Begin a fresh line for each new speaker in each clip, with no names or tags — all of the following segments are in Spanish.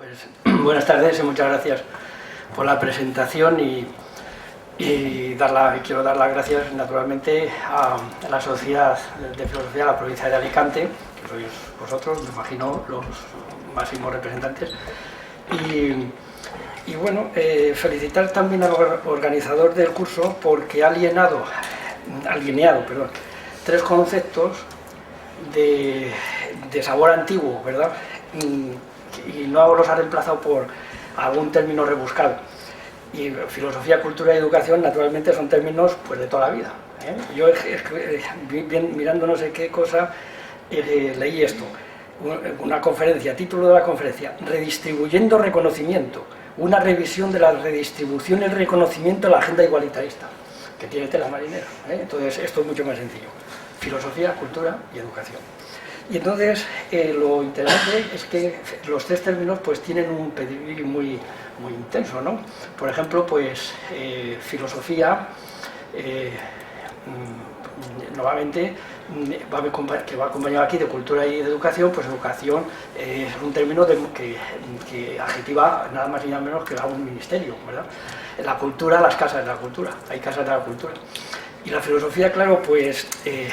Pues buenas tardes y muchas gracias por la presentación y quiero dar las gracias naturalmente a la Sociedad de Filosofía de la provincia de Alicante, que sois vosotros, me imagino, los máximos representantes. Y bueno, felicitar también al organizador del curso porque ha alineado tres conceptos de sabor antiguo, ¿verdad? Y no los ha reemplazado por algún término rebuscado. Y filosofía, cultura y educación, naturalmente, son términos pues de toda la vida. Yo, mirando no sé qué cosa, leí esto, una conferencia, título de la conferencia: Redistribuyendo reconocimiento, una revisión de la redistribución y el reconocimiento de la agenda igualitarista, que tiene tela marinera. Entonces, esto es mucho más sencillo: filosofía, cultura y educación. Y entonces, lo interesante es que los tres términos pues tienen un pedigrí muy intenso, ¿no? Por ejemplo, pues filosofía, nuevamente, que va acompañado aquí de cultura y de educación. Pues educación es un término que adjetiva nada más y nada menos que a un ministerio, ¿verdad? La cultura, las casas de la cultura, hay casas de la cultura. Y la filosofía, claro, pues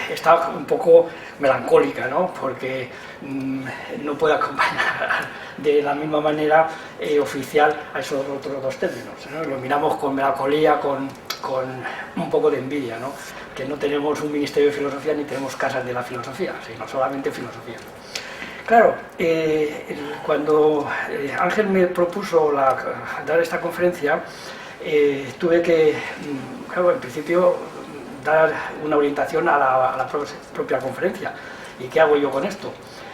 está un poco melancólica, ¿no? Porque no puede acompañar de la misma manera oficial a esos otros dos términos, ¿no? Lo miramos con melancolía, con un poco de envidia, ¿no? Que no tenemos un ministerio de filosofía ni tenemos casas de la filosofía, sino solamente filosofía. Claro, cuando Ángel me propuso dar esta conferencia, tuve que, claro, en principio, dar una orientación a la propia conferencia. ¿Y qué hago yo con esto?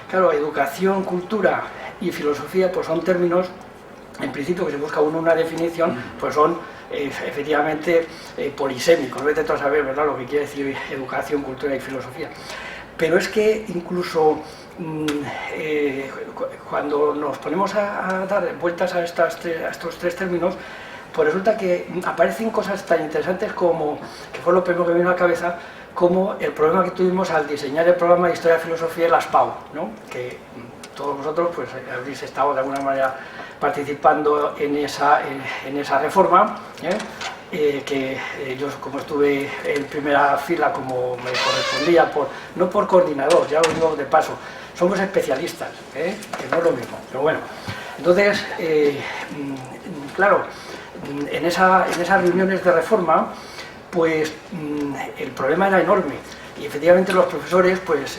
Claro, educación, cultura y filosofía pues son términos, en principio, que se busca una definición, pues son efectivamente polisémicos. Vete tú a saber, ¿verdad?, lo que quiere decir educación, cultura y filosofía. Pero es que incluso cuando nos ponemos a dar vueltas a estos tres términos, pues resulta que aparecen cosas tan interesantes como, que fue lo primero que me vino a la cabeza, como el problema que tuvimos al diseñar el programa de Historia y Filosofía de las PAU, ¿no? Que todos vosotros pues habréis estado de alguna manera participando en esa reforma, que yo, como estuve en primera fila, como me correspondía, no por coordinador, ya lo digo de paso, somos especialistas, que no es lo mismo, pero bueno. Entonces, claro, en esas reuniones de reforma, pues el problema era enorme, y efectivamente los profesores pues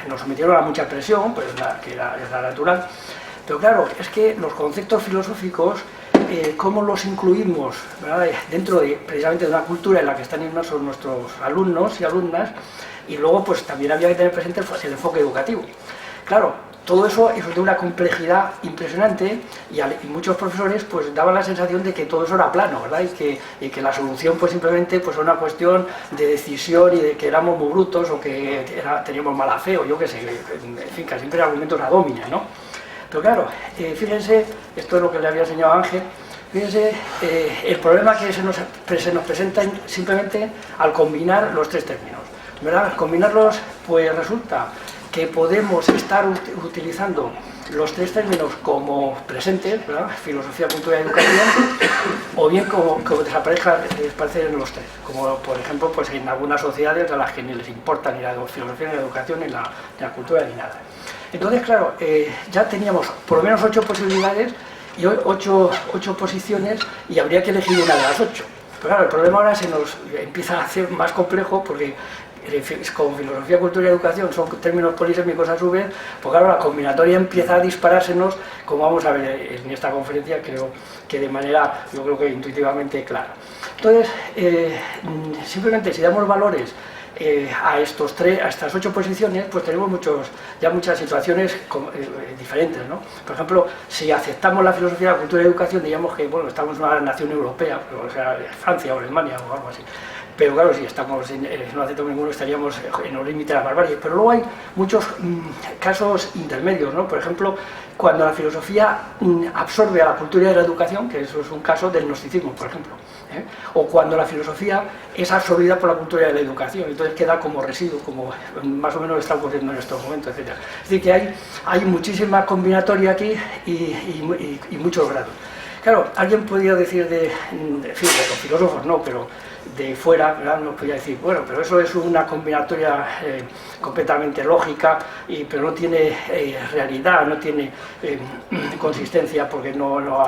nos sometieron a mucha presión, pues que era natural. Pero claro, es que los conceptos filosóficos, cómo los incluimos, ¿verdad?, dentro precisamente de una cultura en la que están inmersos nuestros alumnos y alumnas, y luego pues también había que tener presente el enfoque educativo. Claro, todo eso es de una complejidad impresionante, y muchos profesores pues daban la sensación de que todo eso era plano, ¿verdad? Y que la solución pues simplemente pues era una cuestión de decisión y de que éramos muy brutos o que teníamos mala fe o yo qué sé, en fin, que siempre argumentos ad hominem, ¿no? Pero claro, fíjense, esto es lo que le había enseñado a Ángel, fíjense el problema que se nos presenta simplemente al combinar los tres términos, ¿verdad? Al combinarlos, pues resulta que podemos estar utilizando los tres términos como presentes, ¿verdad?, filosofía, cultura y educación, o bien como desaparecen los tres, como por ejemplo pues en algunas sociedades a las que ni les importa ni la filosofía, ni la educación, ni la cultura, ni nada. Entonces, claro, ya teníamos por lo menos 8 posibilidades y 8 posiciones, y habría que elegir una de las 8. Pero claro, el problema ahora se nos empieza a hacer más complejo, porque con filosofía, cultura y educación son términos polisémicos a su vez, pues claro, la combinatoria empieza a disparársenos, como vamos a ver en esta conferencia, creo que de manera, yo creo que intuitivamente clara. Entonces, simplemente si damos valores a estas 8 posiciones, pues tenemos muchas situaciones diferentes, ¿no? Por ejemplo, si aceptamos la filosofía, la cultura y la educación, digamos que bueno, estamos en una nación europea, o sea, Francia o Alemania o algo así. pero claro, si estamos en un acento ninguno estaríamos en el límite de la barbarie. Pero luego hay muchos casos intermedios, ¿no? Por ejemplo, cuando la filosofía absorbe a la cultura y a la educación, que eso es un caso del gnosticismo, por ejemplo, o cuando la filosofía es absorbida por la cultura y la educación, entonces queda como residuo, como más o menos está ocurriendo en estos momentos, etc. Es decir, que hay muchísima combinatoria aquí y muchos grados. Claro, alguien podría decir de los filósofos no, pero de fuera, ¿verdad? Nos podría decir, bueno, pero eso es una combinatoria completamente lógica, pero no tiene realidad, no tiene consistencia, porque no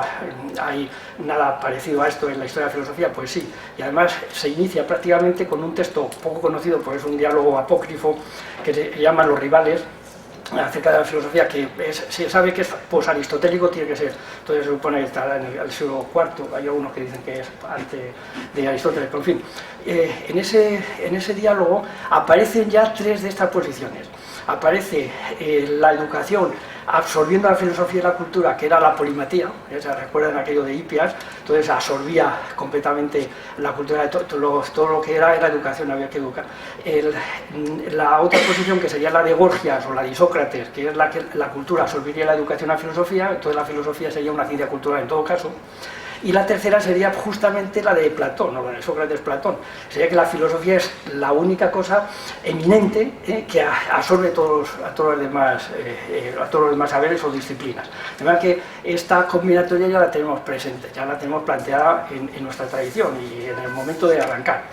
hay nada parecido a esto en la historia de la filosofía. Pues sí, y además se inicia prácticamente con un texto poco conocido, porque es un diálogo apócrifo que se llama Los Rivales, acerca de la filosofía, que se sabe que es posaristotélico, tiene que ser, entonces se supone que estará en el siglo IV, hay algunos que dicen que es antes de Aristóteles, pero en fin, en ese diálogo aparecen ya tres de estas posiciones. Aparece la educación absorbiendo la filosofía y la cultura, que era la polimatía, ¿se recuerdan aquello de Hipias? Entonces absorbía completamente la cultura, todo lo que era educación, había que educar. La otra posición, que sería la de Gorgias o la de Isócrates, que es la que la cultura absorbiría la educación a la filosofía, entonces la filosofía sería una ciencia cultural en todo caso. Y la tercera sería justamente la de Platón, no la de Sócrates, Platón. Sería que la filosofía es la única cosa eminente que absorbe a todos los demás saberes o disciplinas. De manera que esta combinatoria ya la tenemos presente, ya la tenemos planteada en nuestra tradición y en el momento de arrancar.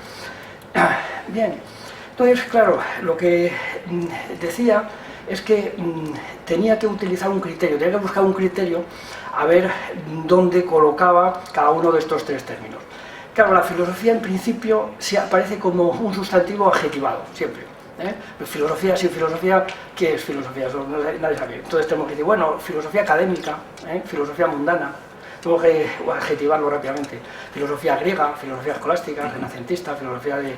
Bien, entonces, claro, lo que decía es que tenía que utilizar un criterio, tenía que buscar un criterio a ver dónde colocaba cada uno de estos tres términos. Claro, la filosofía en principio se aparece como un sustantivo adjetivado, siempre. Filosofía, sin filosofía, ¿qué es filosofía? Eso nadie sabe. Entonces tenemos que decir, bueno, filosofía académica, filosofía mundana, tengo que adjetivarlo rápidamente. Filosofía griega, filosofía escolástica, renacentista, filosofía de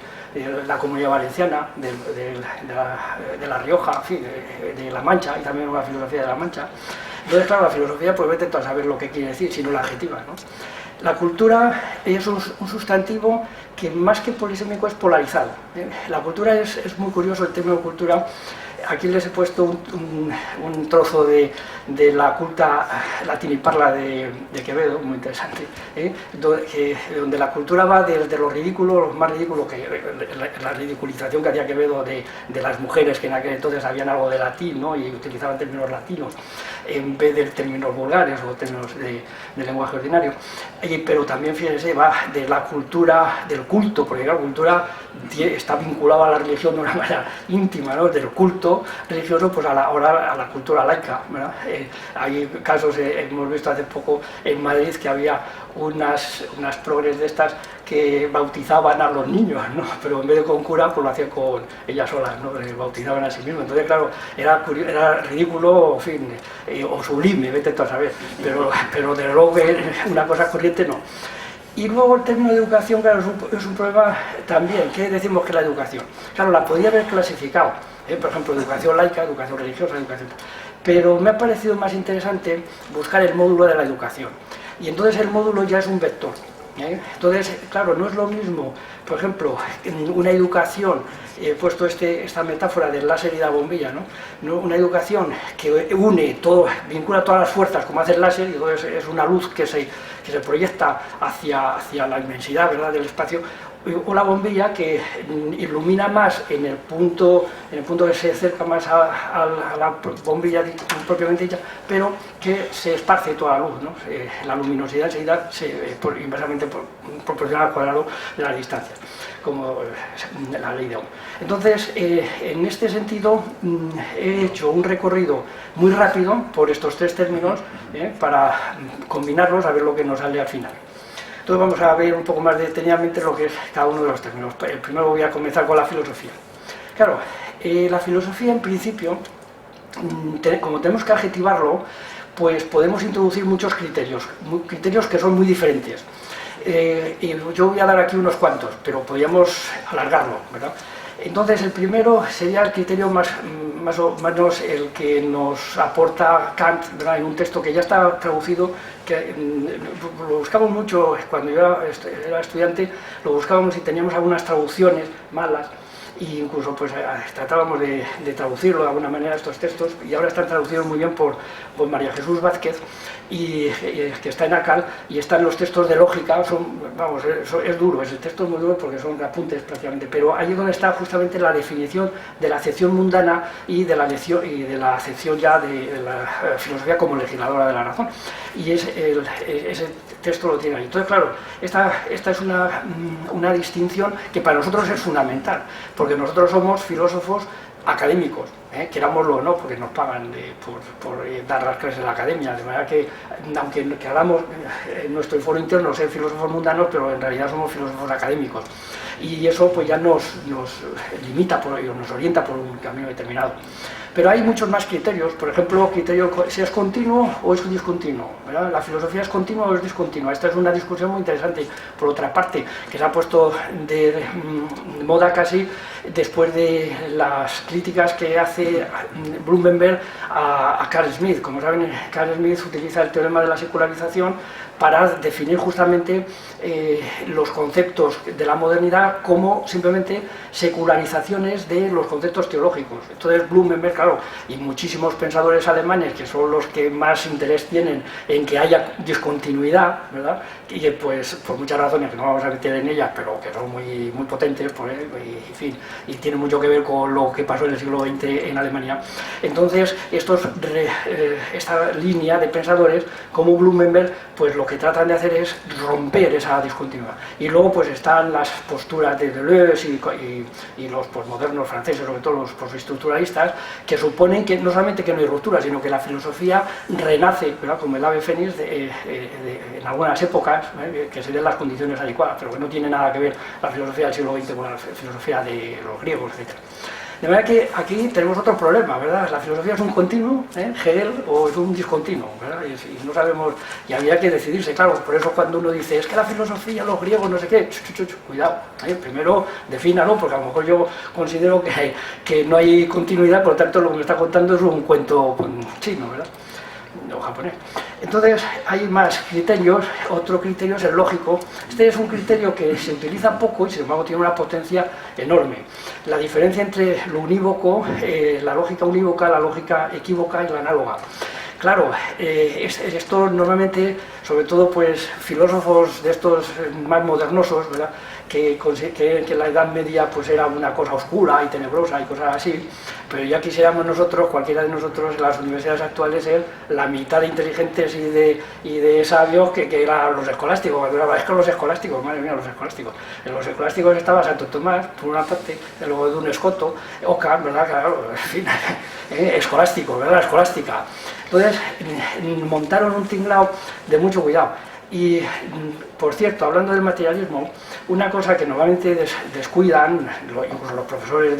la Comunidad Valenciana, de La Rioja, en fin, de La Mancha, y también una filosofía de La Mancha. Entonces, claro, la filosofía, pues vete tú a saber lo que quiere decir, si no la adjetiva, ¿no? La cultura es un sustantivo que más que polisémico es polarizado. La cultura es muy curioso, el término cultura. Aquí les he puesto un trozo de la culta latiniparla de Quevedo, muy interesante, donde la cultura va desde lo ridículo, lo más ridículo, que la ridiculización que hacía Quevedo de las mujeres, que en aquel entonces sabían algo de latín, ¿no? Y utilizaban términos latinos en vez de términos vulgares o términos de lenguaje ordinario. Pero también, fíjense, va de la cultura, del culto, porque la cultura está vinculada a la religión de una manera íntima, ¿no? Del culto religioso pues a la cultura laica, ¿verdad? Hay casos, hemos visto hace poco en Madrid que había unas progres de estas que bautizaban a los niños, ¿no? Pero en vez de con cura, pues lo hacían con ellas solas, ¿no? Les bautizaban a sí mismos. Entonces, claro, era ridículo, en fin, o sublime, vete tú a saber, pero de luego que una cosa corriente no. Y luego el término de educación, claro, es un problema también. ¿Qué decimos que es la educación? Claro, la podía haber clasificado, por ejemplo, educación laica, educación religiosa, educación... Pero me ha parecido más interesante buscar el módulo de la educación. Y entonces el módulo ya es un vector. Entonces, claro, no es lo mismo, por ejemplo, en una educación, he puesto esta metáfora del láser y la bombilla, ¿no? Una educación que une todo, vincula todas las fuerzas, como hace el láser, y entonces es una luz que se proyecta hacia la inmensidad, ¿verdad?, del espacio, o la bombilla que ilumina más en el punto que se acerca más a la bombilla propiamente dicha, pero que se esparce toda la luz, ¿no? La luminosidad enseguida inversamente proporciona al cuadrado de las distancias, como la ley de Ohm. Entonces, en este sentido, he hecho un recorrido muy rápido por estos tres términos para combinarlos a ver lo que nos sale al final. Entonces vamos a ver un poco más detenidamente lo que es cada uno de los términos. Primero voy a comenzar con la filosofía. Claro, la filosofía en principio, como tenemos que adjetivarlo, pues podemos introducir muchos criterios que son muy diferentes. Y yo voy a dar aquí unos cuantos, pero podríamos alargarlo, ¿verdad? Entonces, el primero sería el criterio más o menos el que nos aporta Kant, ¿verdad?, en un texto que ya está traducido, que lo buscamos mucho cuando yo era estudiante, lo buscábamos y teníamos algunas traducciones malas, e incluso pues tratábamos de traducirlo de alguna manera estos textos, y ahora están traducidos muy bien por María Jesús Vázquez, que está en ACAL, y están los textos de lógica. Vamos, es duro, el texto es muy duro porque son apuntes prácticamente, pero ahí es donde está justamente la definición de la acepción mundana y de la acepción ya de la filosofía como legisladora de la razón, y ese texto lo tiene ahí. Entonces, claro, esta es una distinción que para nosotros es fundamental, porque nosotros somos filósofos académicos, querámoslo o no, porque nos pagan por dar las clases en la academia, de manera que, aunque hablamos en nuestro foro interno ser filósofos mundanos, pero en realidad somos filósofos académicos, y eso pues ya nos limita, nos orienta por un camino determinado. Pero hay muchos más criterios, por ejemplo, criterio si es continuo o es discontinuo, ¿verdad? ¿La filosofía es continua o es discontinua? Esta es una discusión muy interesante, por otra parte, que se ha puesto de moda casi después de las críticas que hace Blumenberg a Carl Smith. Como saben, Carl Smith utiliza el teorema de la secularización para definir justamente los conceptos de la modernidad como simplemente secularizaciones de los conceptos teológicos. Entonces Blumenberg, claro, y muchísimos pensadores alemanes, que son los que más interés tienen en que haya discontinuidad, ¿verdad?, y que pues por muchas razones que no vamos a meter en ellas, pero que son muy potentes, pues, en fin, y tienen mucho que ver con lo que pasó en el siglo XX en Alemania. Entonces esta línea de pensadores como Blumenberg, pues lo que tratan de hacer es romper esa discontinuidad. Y luego pues están las posturas de Deleuze y los posmodernos franceses, sobre todo los postestructuralistas, que suponen que no solamente que no hay ruptura, sino que la filosofía renace, ¿verdad?, como el ave fénix en algunas épocas, que serían las condiciones adecuadas, pero que no tiene nada que ver la filosofía del siglo XX con la filosofía de los griegos, etc. De manera que aquí tenemos otro problema, ¿verdad? ¿La filosofía es un continuo, Hegel, o es un discontinuo, ¿verdad? Y no sabemos, y había que decidirse, claro. Por eso cuando uno dice, es que la filosofía, los griegos, no sé qué, cuidado, primero defínalo, porque a lo mejor yo considero que no hay continuidad, por lo tanto lo que me está contando es un cuento chino, ¿verdad?, o japonés. Entonces hay más criterios. Otro criterio es el lógico. Este es un criterio que se utiliza poco y sin embargo tiene una potencia enorme. La diferencia entre lo unívoco, la lógica unívoca, la lógica equívoca y la análoga. Claro, esto normalmente, sobre todo pues filósofos de estos más modernosos, ¿verdad?, que la Edad Media pues era una cosa oscura y tenebrosa y cosas así, pero ya quisiéramos nosotros, cualquiera de nosotros en las universidades actuales, ser la mitad de inteligentes y de sabios que eran los escolásticos. Cuando era, es que los escolásticos, madre mía, los escolásticos. En los escolásticos estaba Santo Tomás, por una parte, luego de un escoto, Oca, ¿verdad?, claro, en fin, escolástico, ¿verdad?, escolástica. Entonces montaron un tinglao de mucho cuidado. Y, por cierto, hablando del materialismo, una cosa que normalmente descuidan, incluso los profesores,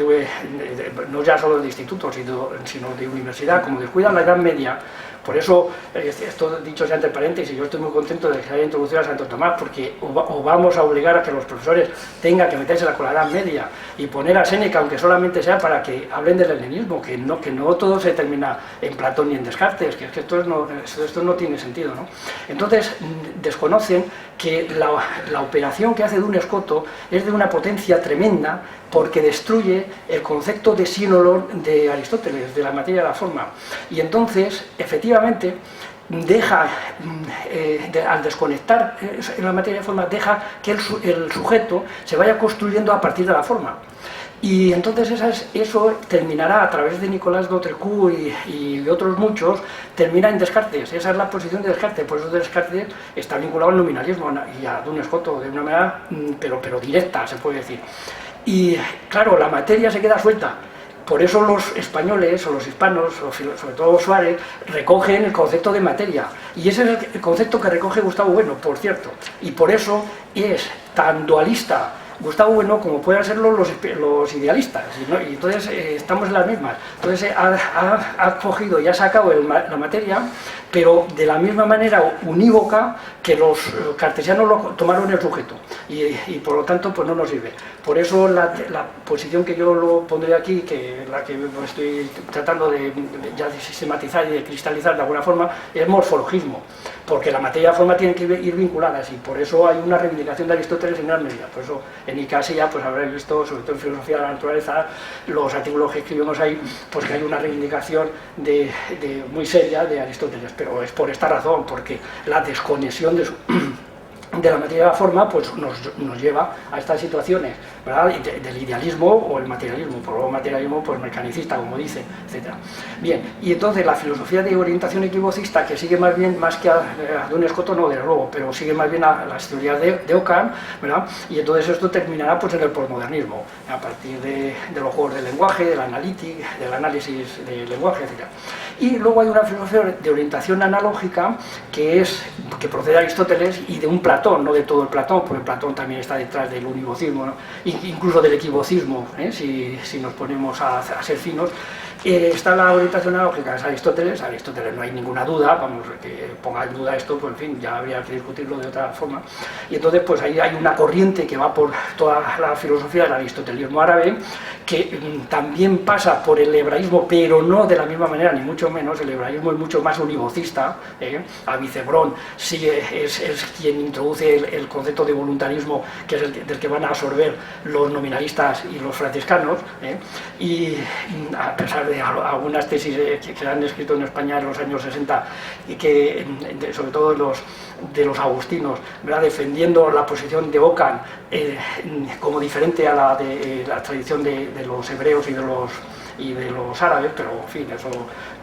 no ya solo de instituto, sino de universidad, como descuidan la Edad Media. Por eso, esto dicho sea entre paréntesis, yo estoy muy contento de que se haya introducido a Santo Tomás, porque o vamos a obligar a que los profesores tengan que meterse con la Edad Media y poner a Séneca, aunque solamente sea para que hablen del helenismo, que no todo se termina en Platón ni en Descartes, que esto no tiene sentido, ¿no? Entonces, desconocen que la operación que hace de un escoto es de una potencia tremenda, porque destruye el concepto de sínolor de Aristóteles, de la materia de la forma. Y entonces, efectivamente, deja, al desconectar en la materia de forma, deja que el sujeto se vaya construyendo a partir de la forma. Y entonces eso terminará, a través de Nicolas Doutrecu y otros muchos, termina en Descartes. Esa es la posición de Descartes. Por eso Descartes está vinculado al nominalismo y a Duns Scotus de una manera, pero directa, se puede decir. Y claro, la materia se queda suelta. Por eso los españoles o los hispanos, sobre todo Suárez, recogen el concepto de materia. Y ese es el concepto que recoge Gustavo Bueno, por cierto. Y por eso es tan dualista Gustavo Bueno como puedan serlo los idealistas. Y entonces estamos en las mismas. Entonces ha cogido y ha sacado la materia pero de la misma manera unívoca que los cartesianos lo tomaron el sujeto, y por lo tanto pues no nos sirve. Por eso la posición que yo lo pondré aquí, que la que estoy tratando de sistematizar y de cristalizar de alguna forma, es morfologismo, porque la materia y la forma tienen que ir vinculadas, y por eso hay una reivindicación de Aristóteles en gran medida. Por eso en Icasia pues habréis visto, sobre todo en Filosofía de la Naturaleza, los artículos que escribimos ahí, pues que hay una reivindicación muy seria de Aristóteles, pero es por esta razón, porque la desconexión de la materia y la forma pues nos lleva a estas situaciones, ¿verdad?, del idealismo o el materialismo, por lo materialismo pues mecanicista, como dice, etc. Bien, y entonces la filosofía de orientación equivocista, que sigue más bien, más que a Duns Scotus, no, desde luego, pero sigue más bien a las teorías de Ockham, ¿verdad?, y entonces esto terminará pues en el posmodernismo, a partir de los juegos del lenguaje, del análisis del lenguaje, etc. Y luego hay una filosofía de orientación analógica que procede de Aristóteles y de un Platón, no de todo el Platón, porque Platón también está detrás del univocismo, ¿no?, incluso del equivocismo, si nos ponemos a ser finos. Está la orientación analógica, es Aristóteles no hay ninguna duda, vamos, que ponga en duda esto, pues en fin, ya habría que discutirlo de otra forma. Y entonces pues ahí hay una corriente que va por toda la filosofía del aristotelismo árabe, que también pasa por el hebraísmo, pero no de la misma manera, ni mucho menos. El hebraísmo es mucho más univocista, Avicebrón sí es quien introduce el concepto de voluntarismo, que es del que van a absorber los nominalistas y los franciscanos, y a pesar de algunas tesis que se han escrito en España en los años 60, y que sobre todo de los agustinos, ¿verdad?, defendiendo la posición de Ockham como diferente a la de la tradición de los hebreos y de los árabes, pero en fin, eso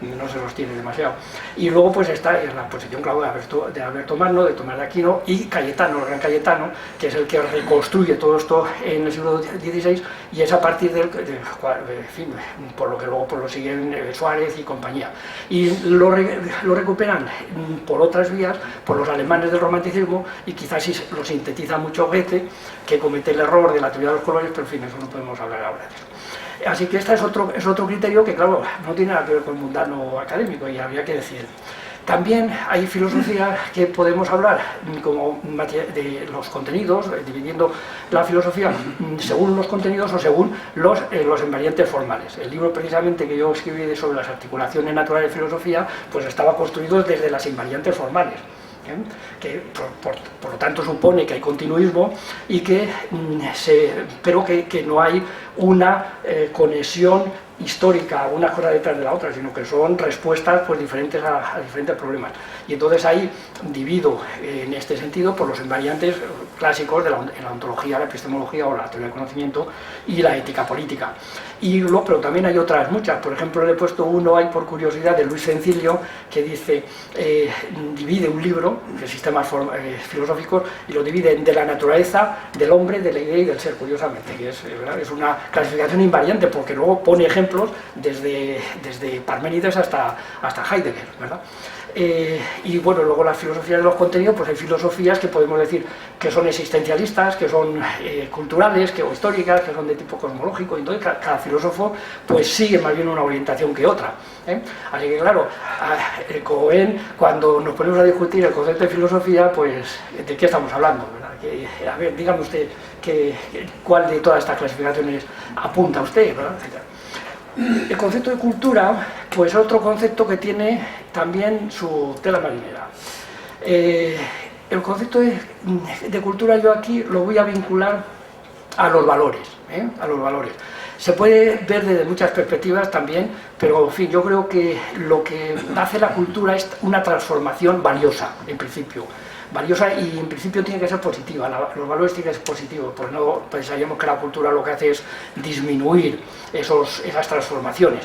no se sostiene demasiado. Y luego pues está la posición, claro, de Alberto Magno, de Tomás de Aquino y Cayetano, el gran Cayetano, que es el que reconstruye todo esto en el siglo XVI, y es a partir en fin, por lo que luego pues lo siguen Suárez y compañía. Y lo recuperan por otras vías, por los alemanes del romanticismo, y quizás sí lo sintetiza mucho Goethe, que comete el error de la teoría de los colores, pero en fin, eso no podemos hablar ahora de eso. Así que este es otro criterio que, claro, no tiene nada que ver con el mundano académico, y habría que decir. También hay filosofía que podemos hablar como de los contenidos, dividiendo la filosofía según los contenidos o según los invariantes formales. El libro precisamente que yo escribí sobre las articulaciones naturales de filosofía pues estaba construido desde las invariantes formales, que por lo tanto supone que hay continuismo y pero que no hay una conexión histórica, una cosa detrás de la otra, sino que son respuestas pues diferentes a diferentes problemas. Y entonces ahí divido en este sentido por los invariantes clásicos de la ontología, la epistemología o la teoría del conocimiento y la ética política. Pero también hay otras muchas. Por ejemplo, le he puesto uno ahí por curiosidad de Luis Cencilio, que dice, divide un libro de sistemas filosóficos y lo divide en de la naturaleza, del hombre, de la idea y del ser, curiosamente, que es una clasificación invariante, porque luego pone ejemplos desde Parménides hasta Heidegger, ¿verdad? Y bueno, luego las filosofías de los contenidos, pues hay filosofías que podemos decir que son existencialistas, que son culturales, o históricas, que son de tipo cosmológico, y entonces cada filósofo pues sigue más bien una orientación que otra, Así que claro, Cohen, cuando nos ponemos a discutir el concepto de filosofía, pues ¿de qué estamos hablando, verdad? A ver, dígame usted cuál de todas estas clasificaciones apunta usted, ¿verdad? El concepto de cultura, pues es otro concepto que tiene también su tela marinera. El concepto de cultura yo aquí lo voy a vincular a los valores, a los valores. Se puede ver desde muchas perspectivas también, pero en fin, yo creo que lo que hace la cultura es una transformación valiosa, en principio. Valiosa y en principio tiene que ser positiva, los valores tienen que ser positivos, pues no pensaríamos que la cultura lo que hace es disminuir esas transformaciones,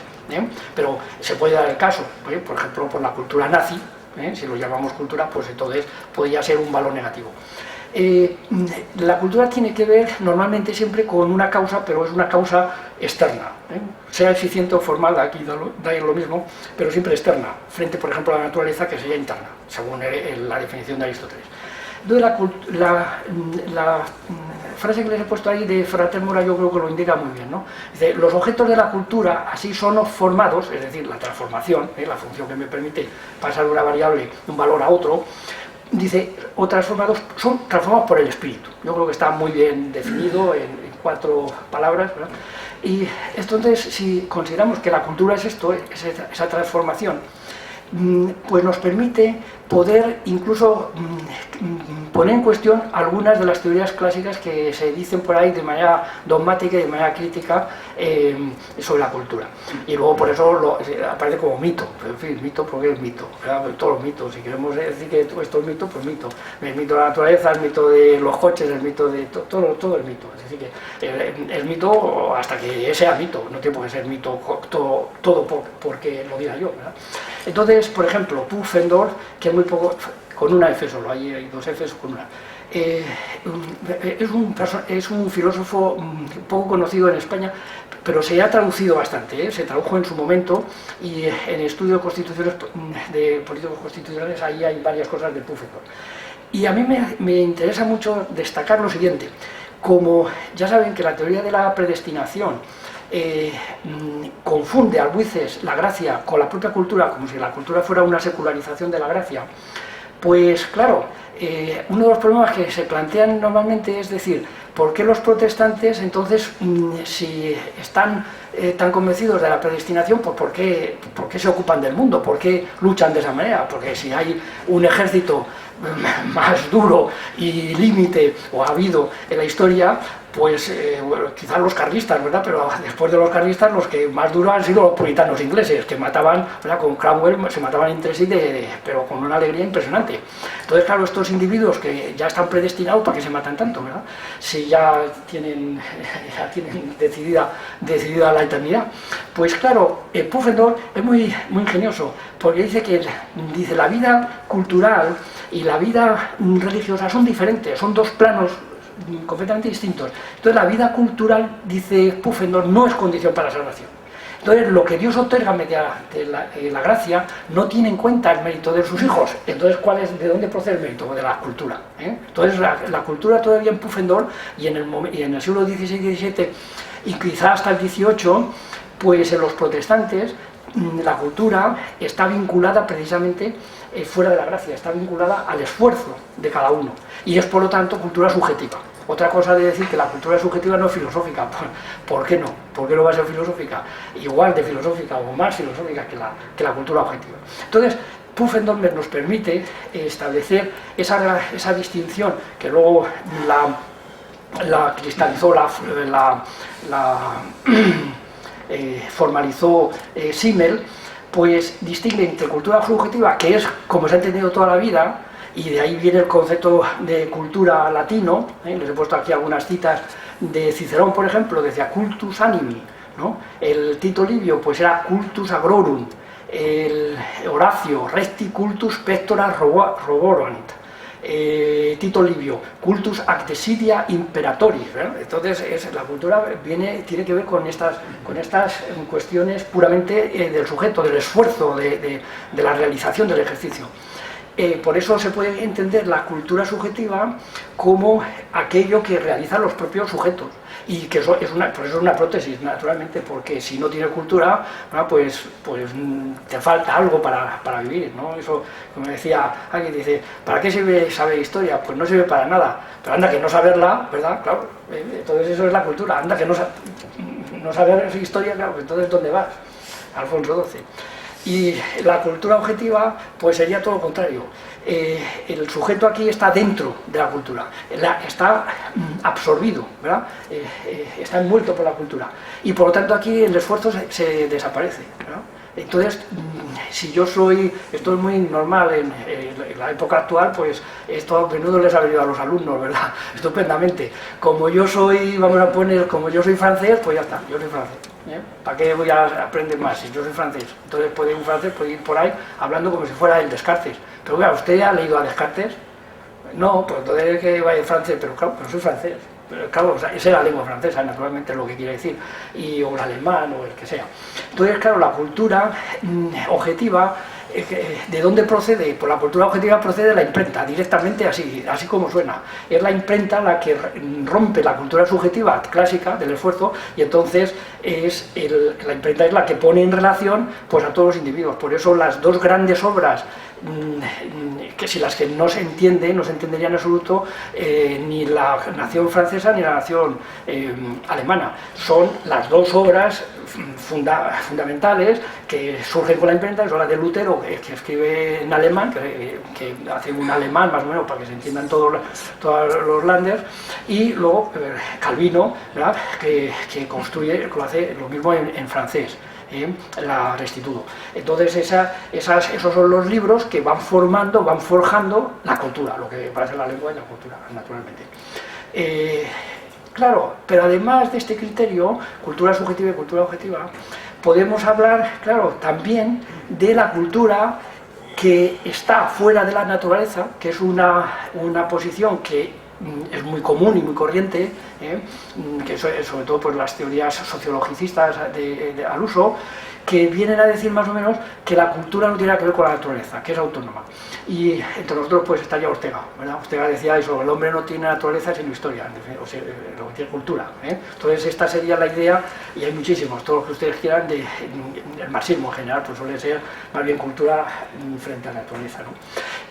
pero se puede dar el caso, por ejemplo, por la cultura nazi, si lo llamamos cultura, pues entonces podría ser un valor negativo. La cultura tiene que ver normalmente siempre con una causa, pero es una causa externa, sea eficiente o formal, aquí da lo mismo, pero siempre externa, frente por ejemplo a la naturaleza, que sería interna, según la definición de Aristóteles. Entonces la frase que les he puesto ahí de Frater Mora yo creo que lo indica muy bien, ¿no? Dice, los objetos de la cultura así son formados, es decir, la transformación, la función que me permite pasar de una variable de un valor a otro, dice, o transformados, son transformados por el espíritu. Yo creo que está muy bien definido en 4 palabras, ¿verdad? Y entonces, si consideramos que la cultura es esto, esa transformación, pues nos permite poder incluso poner en cuestión algunas de las teorías clásicas que se dicen por ahí de manera dogmática y de manera crítica sobre la cultura. Y luego por eso aparece como mito. En fin, mito porque es mito. Todos los mitos, si queremos decir que esto es mito, pues mito. El mito de la naturaleza, el mito de los coches, el mito de todo el mito. Es decir, que el mito, hasta que sea mito, no tiene por qué ser mito todo porque lo diga yo, ¿verdad? Entonces, por ejemplo, Pufendorf, que es muy poco, con una F solo, hay 2 Fs con una, es un filósofo poco conocido en España, pero se ha traducido bastante, se tradujo en su momento, y en estudio de políticos constitucionales ahí hay varias cosas de Pufendorf. Y a mí me interesa mucho destacar lo siguiente, como ya saben que la teoría de la predestinación confunde a veces la gracia con la propia cultura, como si la cultura fuera una secularización de la gracia, pues claro, uno de los problemas que se plantean normalmente es decir, ¿por qué los protestantes entonces, si están tan convencidos de la predestinación, pues ¿por qué se ocupan del mundo? ¿Por qué luchan de esa manera? Porque si hay un ejército más duro y límite, o ha habido en la historia, pues bueno, quizás los carlistas, ¿verdad? Pero después de los carlistas los que más duros han sido los puritanos ingleses, que mataban, ¿verdad? Con Cromwell se mataban entre sí, pero con una alegría impresionante. Entonces, claro, estos individuos que ya están predestinados, ¿para qué se matan tanto, verdad? Si ya tienen decidida la eternidad. Pues claro, Pufendorf es muy ingenioso, porque dice la vida cultural y la vida religiosa son diferentes, son 2 planos completamente distintos. Entonces la vida cultural, dice Pufendorf, no es condición para la salvación. Entonces lo que Dios otorga mediante la gracia no tiene en cuenta el mérito de sus hijos. Entonces ¿de dónde procede el mérito? De la cultura, Entonces la cultura todavía en Pufendorf y en el siglo XVI y XVII y quizás hasta el XVIII, pues en los protestantes la cultura está vinculada precisamente fuera de la gracia, está vinculada al esfuerzo de cada uno y es por lo tanto cultura subjetiva. Otra cosa de decir que la cultura subjetiva no es filosófica, ¿por qué no? ¿Por qué no va a ser filosófica? Igual de filosófica o más filosófica que la cultura objetiva. Entonces, Pufendorf nos permite establecer esa distinción que luego la cristalizó, formalizó Simmel, pues distingue entre cultura subjetiva, que es como se ha entendido toda la vida, y de ahí viene el concepto de cultura latino, les he puesto aquí algunas citas de Cicerón, por ejemplo, decía cultus animi, ¿no? El Tito Livio pues era cultus agrorum, el Horacio recti cultus pectora roborant, Tito Livio, cultus accesidia imperatoris, ¿verdad? Entonces la cultura tiene que ver con estas cuestiones puramente del sujeto, del esfuerzo, de la realización del ejercicio. Por eso se puede entender la cultura subjetiva como aquello que realizan los propios sujetos, y que por eso es una prótesis, naturalmente, porque si no tienes cultura, ¿no? pues te falta algo para vivir, ¿no? Eso, como decía alguien, dice, ¿para qué sirve saber historia? Pues no sirve para nada, pero anda que no saberla, ¿verdad? Claro, entonces eso es la cultura, anda que no saber historia, claro, entonces ¿dónde vas? Alfonso XII. Y la cultura objetiva pues sería todo lo contrario. El sujeto aquí está dentro de la cultura, está absorbido, ¿verdad? Está envuelto por la cultura, y por lo tanto aquí el esfuerzo se desaparece, ¿verdad? Entonces, si yo esto es muy normal en la época actual, pues esto a menudo les ha venido a los alumnos, ¿verdad? Estupendamente. Como yo soy francés, pues ya está, yo soy francés. ¿Para qué voy a aprender más si yo soy francés? Entonces un francés puede ir por ahí hablando como si fuera el Descartes. Pero claro, ¿usted ha leído a Descartes? No, pues entonces que vaya en francés, pero claro, pero soy francés. Pero claro, esa es la lengua francesa, naturalmente es lo que quiere decir, o el alemán o el que sea. Entonces, claro, la cultura objetiva ¿de dónde procede? Pues la cultura objetiva procede de la imprenta, directamente así como suena. Es la imprenta la que rompe la cultura subjetiva clásica del esfuerzo, y entonces la imprenta es la que pone en relación pues, a todos los individuos. Por eso las dos grandes obras, que si las que no se entendería en absoluto ni la nación francesa ni la nación alemana, son las dos obras fundamentales que surgen con la imprenta, que son las de Lutero, que escribe en alemán, que hace un alemán más o menos para que se entiendan todos los landers, y luego Calvino, ¿verdad? que construye, que lo hace lo mismo en francés. La Restituto. Entonces esos son los libros que van forjando la cultura, lo que parece la lengua y la cultura, naturalmente. Claro, pero además de este criterio, cultura subjetiva y cultura objetiva, podemos hablar, claro, también de la cultura que está fuera de la naturaleza, que es una posición que es muy común y muy corriente, que sobre todo pues, las teorías sociologicistas al uso, que vienen a decir más o menos que la cultura no tiene nada que ver con la naturaleza, que es autónoma. Y entre nosotros pues estaría Ortega, ¿verdad? Ortega decía eso, el hombre no tiene naturaleza sino historia, o sea, lo que tiene cultura. Entonces esta sería la idea, y hay muchísimos, todos los que ustedes quieran, el marxismo en general, pues suele ser más bien cultura frente a la naturaleza, ¿no?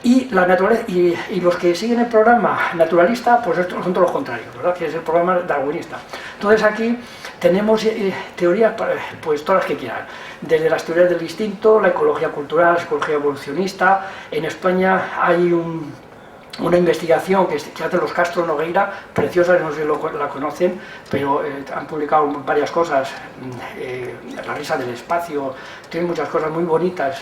Y la naturaleza, y los que siguen el programa naturalista, pues estos son todos los contrarios, ¿verdad? Que es el programa darwinista. Entonces aquí tenemos teorías, pues todas las que quieran, desde las teorías del instinto, la ecología cultural, la psicología evolucionista. En España hay una investigación que hace los Castro Nogueira, preciosa, no sé si la conocen, pero han publicado varias cosas, La risa del espacio, tienen muchas cosas muy bonitas,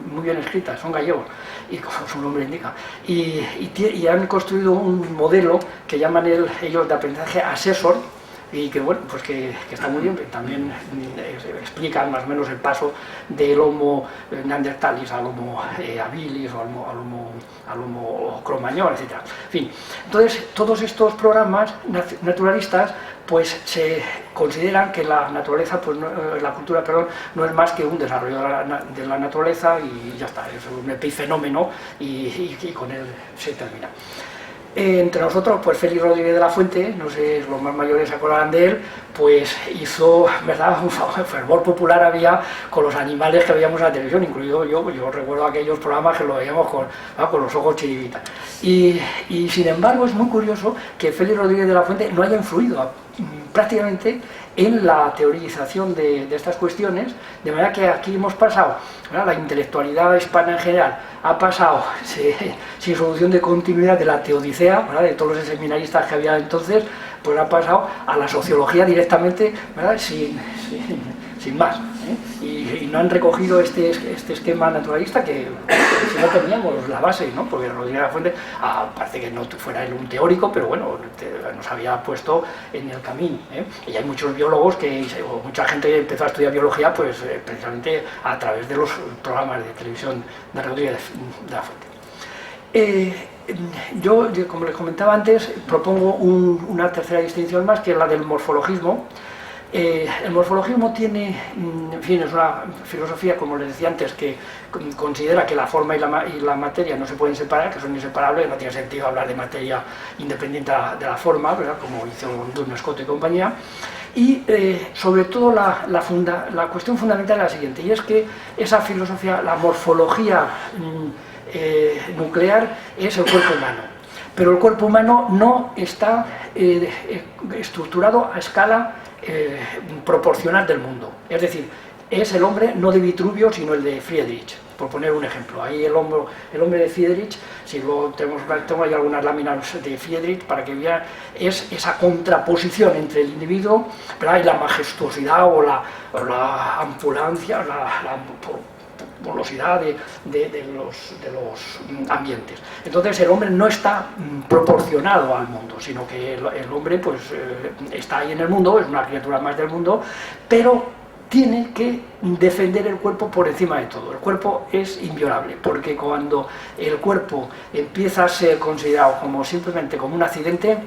muy bien escritas, son gallegos, y como su nombre indica, y han construido un modelo que llaman ellos de aprendizaje asesor, y que bueno, pues que está muy bien, también explican más o menos el paso del Homo neanderthalis al Homo habilis o al Homo Cro-Magnon, etc. En fin, entonces todos estos programas naturalistas pues se consideran que la naturaleza, pues la cultura, perdón, no es más que un desarrollo de la naturaleza y ya está, es un epifenómeno y con él se termina. Entre nosotros, pues Félix Rodríguez de la Fuente, no sé, los más mayores se acordarán de él, pues hizo, ¿verdad?, un fervor popular había con los animales que veíamos en la televisión, incluido yo recuerdo aquellos programas que lo veíamos con los ojos chiribitas. Y sin embargo es muy curioso que Félix Rodríguez de la Fuente no haya influido prácticamente en la teorización de estas cuestiones, de manera que aquí hemos pasado, ¿verdad?, la intelectualidad hispana en general ha pasado sin solución de continuidad de la teodicea, ¿verdad?, de todos los seminaristas que había entonces, pues ha pasado a la sociología directamente, ¿verdad?, sin más, y no han recogido este esquema naturalista que si no teníamos la base, ¿no?, porque Rodríguez de la Fuente, parece que no fuera él un teórico, pero bueno, nos había puesto en el camino, y hay muchos biólogos o mucha gente que empezó a estudiar biología pues precisamente a través de los programas de televisión de Rodríguez de la Fuente. Yo, como les comentaba antes, propongo una tercera distinción más, que es la del morfologismo. El morfologismo tiene, en fin, es una filosofía, como les decía antes, que considera que la forma y la materia no se pueden separar, que son inseparables, no tiene sentido hablar de materia independiente de la forma, ¿verdad?, como hizo Duns Scoto y compañía. Y sobre todo la cuestión fundamental es la siguiente, y es que esa filosofía, la morfología nuclear, es el cuerpo humano. Pero el cuerpo humano no está estructurado a escala proporcional del mundo. Es decir, es el hombre no de Vitruvio, sino el de Friedrich, por poner un ejemplo. Ahí el hombre de Friedrich, si luego tengo ahí algunas láminas de Friedrich para que vean, es esa contraposición entre el individuo, ¿verdad?, y la majestuosidad o la ampulancia, la polosidad de los ambientes. Entonces el hombre no está proporcionado al mundo, sino que el hombre pues está ahí en el mundo, es una criatura más del mundo, pero tiene que defender el cuerpo por encima de todo. El cuerpo es inviolable, porque cuando el cuerpo empieza a ser considerado simplemente como un accidente,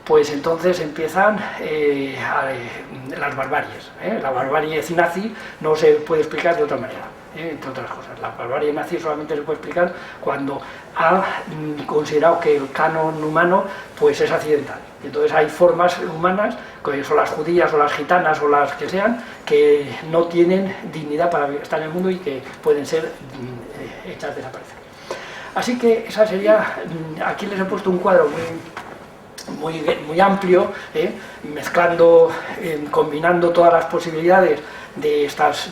pues entonces empiezan las barbaries. La barbarie nazi no se puede explicar de otra manera. entre otras cosas. La barbarie nazi solamente se puede explicar cuando ha considerado que el canon humano pues es accidental. Entonces hay formas humanas, que son las judías o las gitanas o las que sean, que no tienen dignidad para estar en el mundo y que pueden ser hechas desaparecer. Así que esa sería, aquí les he puesto un cuadro muy amplio, mezclando, combinando todas las posibilidades de estas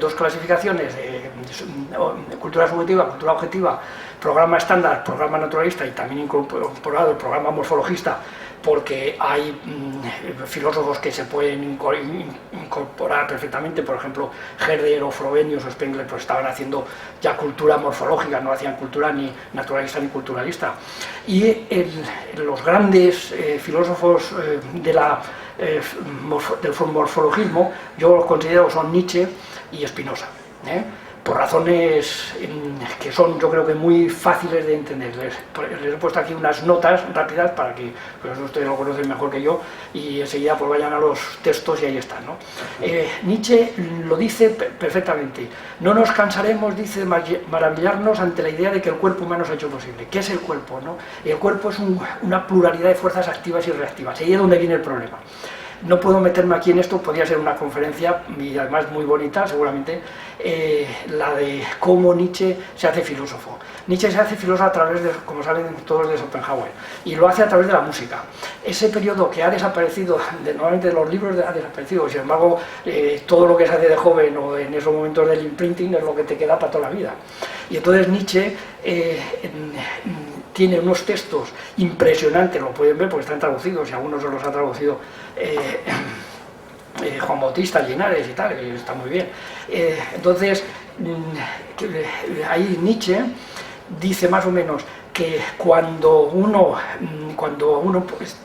dos clasificaciones, de cultura subjetiva, cultura objetiva, programa estándar, programa naturalista y también incorporado el programa morfologista, porque hay filósofos que se pueden incorporar perfectamente, por ejemplo, Herder o Frobenius o Spengler pues estaban haciendo ya cultura morfológica, no hacían cultura ni naturalista ni culturalista. Y los grandes filósofos del morfologismo, yo los considero son Nietzsche y Spinoza, por razones que son, yo creo que muy fáciles de entender. Les he puesto aquí unas notas rápidas para que, pues ustedes lo conocen mejor que yo, y enseguida pues vayan a los textos y ahí están, ¿no? Nietzsche lo dice perfectamente. No nos cansaremos, dice, de maravillarnos ante la idea de que el cuerpo humano se ha hecho posible. ¿Qué es el cuerpo, no? El cuerpo es una pluralidad de fuerzas activas y reactivas. Ahí es donde viene el problema. No puedo meterme aquí en esto, podría ser una conferencia y además muy bonita, seguramente, la de cómo Nietzsche se hace filósofo. Nietzsche se hace filósofo a través de, como saben todos, de Schopenhauer, y lo hace a través de la música. Ese periodo que ha desaparecido, normalmente de los libros ha desaparecido, sin embargo, todo lo que se hace de joven o en esos momentos del imprinting es lo que te queda para toda la vida. Y entonces Nietzsche tiene unos textos impresionantes, lo pueden ver porque están traducidos, y algunos se los ha traducido Juan Bautista Linares y tal, que está muy bien. Entonces, ahí Nietzsche dice más o menos que cuando uno pues,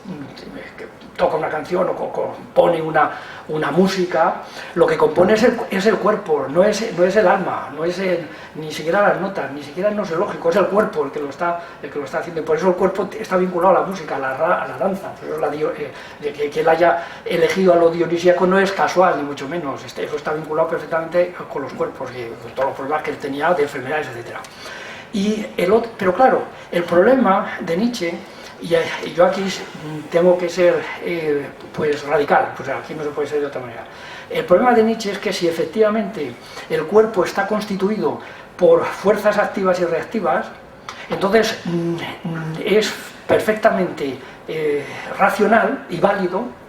toca una canción o compone una música, lo que compone es el cuerpo, no es el alma, no es ni siquiera las notas, ni siquiera no es el lógico, es el cuerpo el que lo está haciendo. Y por eso el cuerpo está vinculado a la música, a la danza. Por eso que él haya elegido a lo dionisíaco no es casual, ni mucho menos. Eso está vinculado perfectamente con los cuerpos y con todos los problemas que él tenía de enfermedades, etc. Pero claro, el problema de Nietzsche, y yo aquí tengo que ser pues radical, pues aquí no se puede ser de otra manera. El problema de Nietzsche es que si efectivamente el cuerpo está constituido por fuerzas activas y reactivas, entonces es perfectamente racional y válido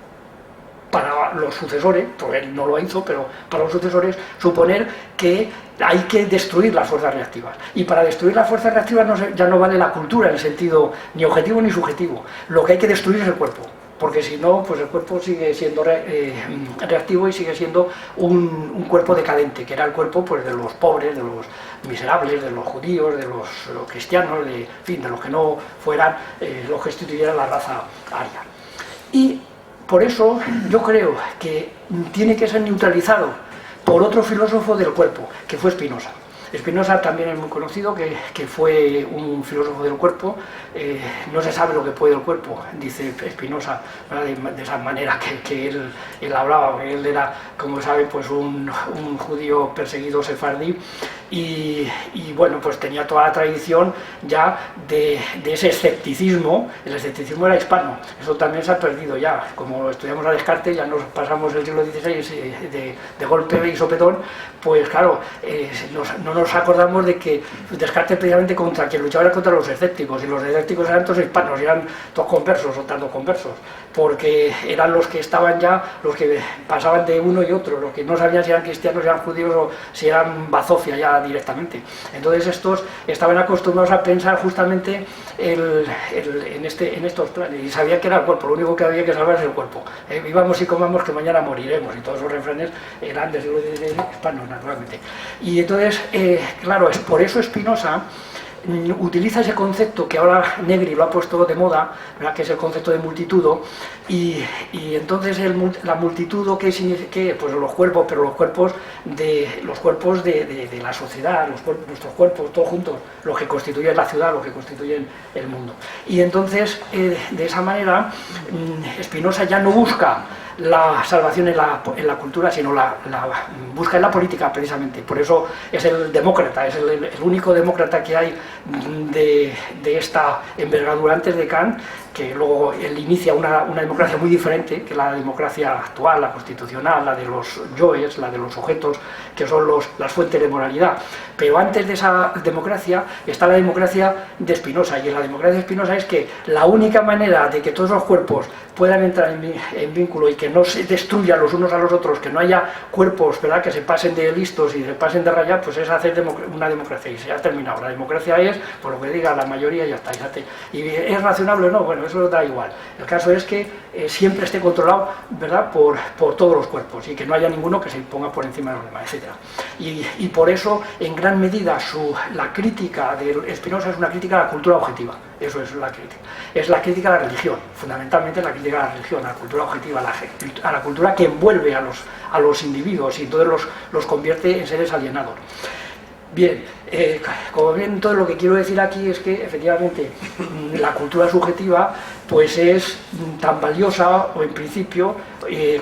para los sucesores, porque él no lo hizo, pero para los sucesores, suponer que hay que destruir las fuerzas reactivas. Y para destruir las fuerzas reactivas ya no vale la cultura en el sentido ni objetivo ni subjetivo. Lo que hay que destruir es el cuerpo, porque si no, pues el cuerpo sigue siendo reactivo y sigue siendo un cuerpo decadente, que era el cuerpo pues, de los pobres, de los miserables, de los judíos, de los cristianos, en fin, de los que no fueran los que constituyeran la raza aria. Y por eso yo creo que tiene que ser neutralizado por otro filósofo del cuerpo, que fue Spinoza. Spinoza también es muy conocido, que fue un filósofo del cuerpo. No se sabe lo que puede el cuerpo, dice Spinoza, de esa manera que él hablaba, porque él era, como saben, pues un judío perseguido sefardí, y bueno, pues tenía toda la tradición ya de ese escepticismo. El escepticismo era hispano, eso también se ha perdido ya. Como estudiamos a Descartes, ya nos pasamos el siglo XVI de golpe y sopetón, pues claro, no nos acordamos de que Descartes precisamente contra quien luchaba era contra los escépticos, y los escépticos eran todos hispanos, eran todos conversos o tanto conversos, porque eran los que estaban ya, los que pasaban de uno y otro, los que no sabían si eran cristianos, si eran judíos o si eran bazofia ya directamente. Entonces estos estaban acostumbrados a pensar justamente en estos planes, y sabían que era el cuerpo, lo único que había que salvar es el cuerpo. Vivamos y comamos que mañana moriremos, y todos esos refranes eran del siglo XVI hispanos, naturalmente. Y entonces, claro, por eso Spinoza utiliza ese concepto que ahora Negri lo ha puesto de moda, ¿verdad?, que es el concepto de multitudo, y entonces la multitudo, ¿qué significa? Pues los cuerpos, pero los cuerpos de la sociedad, nuestros cuerpos, todos juntos, los que constituyen la ciudad, los que constituyen el mundo. Y entonces, de esa manera, Spinoza ya no busca la salvación en la cultura, sino la busca en la política, precisamente. Por eso es el demócrata, es el único demócrata que hay de esta envergadura antes de Kant, que luego él inicia una democracia muy diferente que la democracia actual, la constitucional, la de los yoes, la de los sujetos, que son las fuentes de moralidad. Pero antes de esa democracia está la democracia de Spinoza, y en la democracia de Spinoza es que la única manera de que todos los cuerpos puedan entrar en vínculo y que no se destruyan los unos a los otros, que no haya cuerpos, ¿verdad?, que se pasen de listos y se pasen de raya, pues es hacer una democracia, y se ha terminado. La democracia es, por lo que diga la mayoría, ya está. ¿Y es razonable o no? Bueno, eso da igual. El caso es que siempre esté controlado, ¿verdad?, por todos los cuerpos, y que no haya ninguno que se ponga por encima de los demás, etc. Y por eso, en gran medida, la crítica de Spinoza es una crítica a la cultura objetiva. Eso es la crítica. Es la crítica a la religión, fundamentalmente la crítica a la religión, a la cultura objetiva, a la cultura que envuelve a los individuos y entonces los convierte en seres alienados. Bien, como bien, todo lo que quiero decir aquí es que efectivamente la cultura subjetiva pues es tan valiosa, o en principio,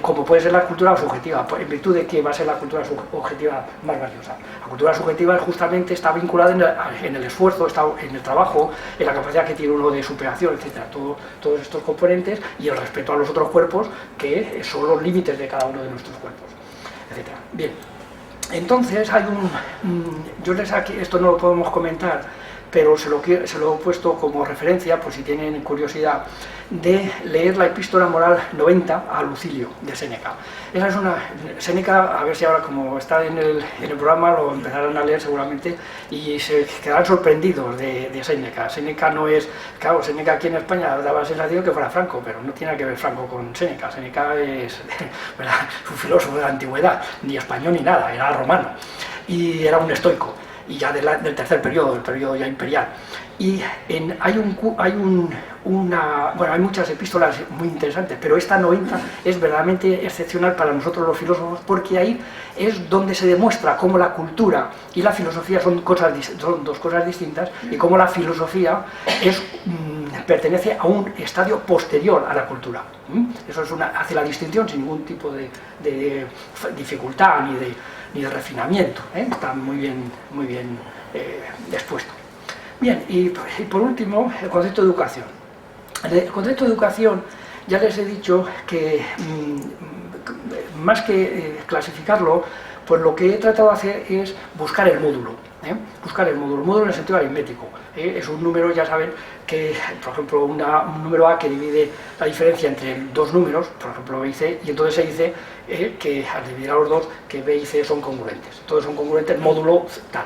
como puede ser la cultura subjetiva, en virtud de que va a ser la cultura objetiva más valiosa. La cultura subjetiva justamente está vinculada en el esfuerzo, está en el trabajo, en la capacidad que tiene uno de superación, etc. Todos estos componentes, y el respeto a los otros cuerpos, que son los límites de cada uno de nuestros cuerpos, etc. Bien. Entonces yo les aquí, esto no lo podemos comentar, pero se lo he puesto como referencia, por si tienen curiosidad, de leer la Epístola Moral 90 a Lucilio, de Séneca. Esa es Séneca, a ver si ahora, como está en el programa, lo empezarán a leer seguramente, y se quedarán sorprendidos de Séneca. Séneca no es, claro, Séneca aquí en España daba la sensación que fuera Franco, pero no tiene que ver Franco con Séneca. Séneca es, ¿verdad?, un filósofo de la antigüedad, ni español ni nada, era romano, y era un estoico, y ya del tercer periodo, el periodo ya imperial. Y hay muchas epístolas muy interesantes, pero esta 90 es verdaderamente excepcional para nosotros los filósofos, porque ahí es donde se demuestra cómo la cultura y la filosofía son dos cosas distintas, y cómo la filosofía pertenece a un estadio posterior a la cultura. Eso hace la distinción sin ningún tipo de dificultad ni de refinamiento. Está muy bien expuesto. Bien, y por último, el concepto de educación. El concepto de educación, ya les he dicho que más que clasificarlo, pues lo que he tratado de hacer es buscar el módulo. Buscar el módulo en el sentido aritmético. Es un número, ya saben, que, por ejemplo, un número A que divide la diferencia entre dos números, por ejemplo B y C, y entonces se dice que al dividir a los dos, que B y C son congruentes. Todos son congruentes, módulo tal.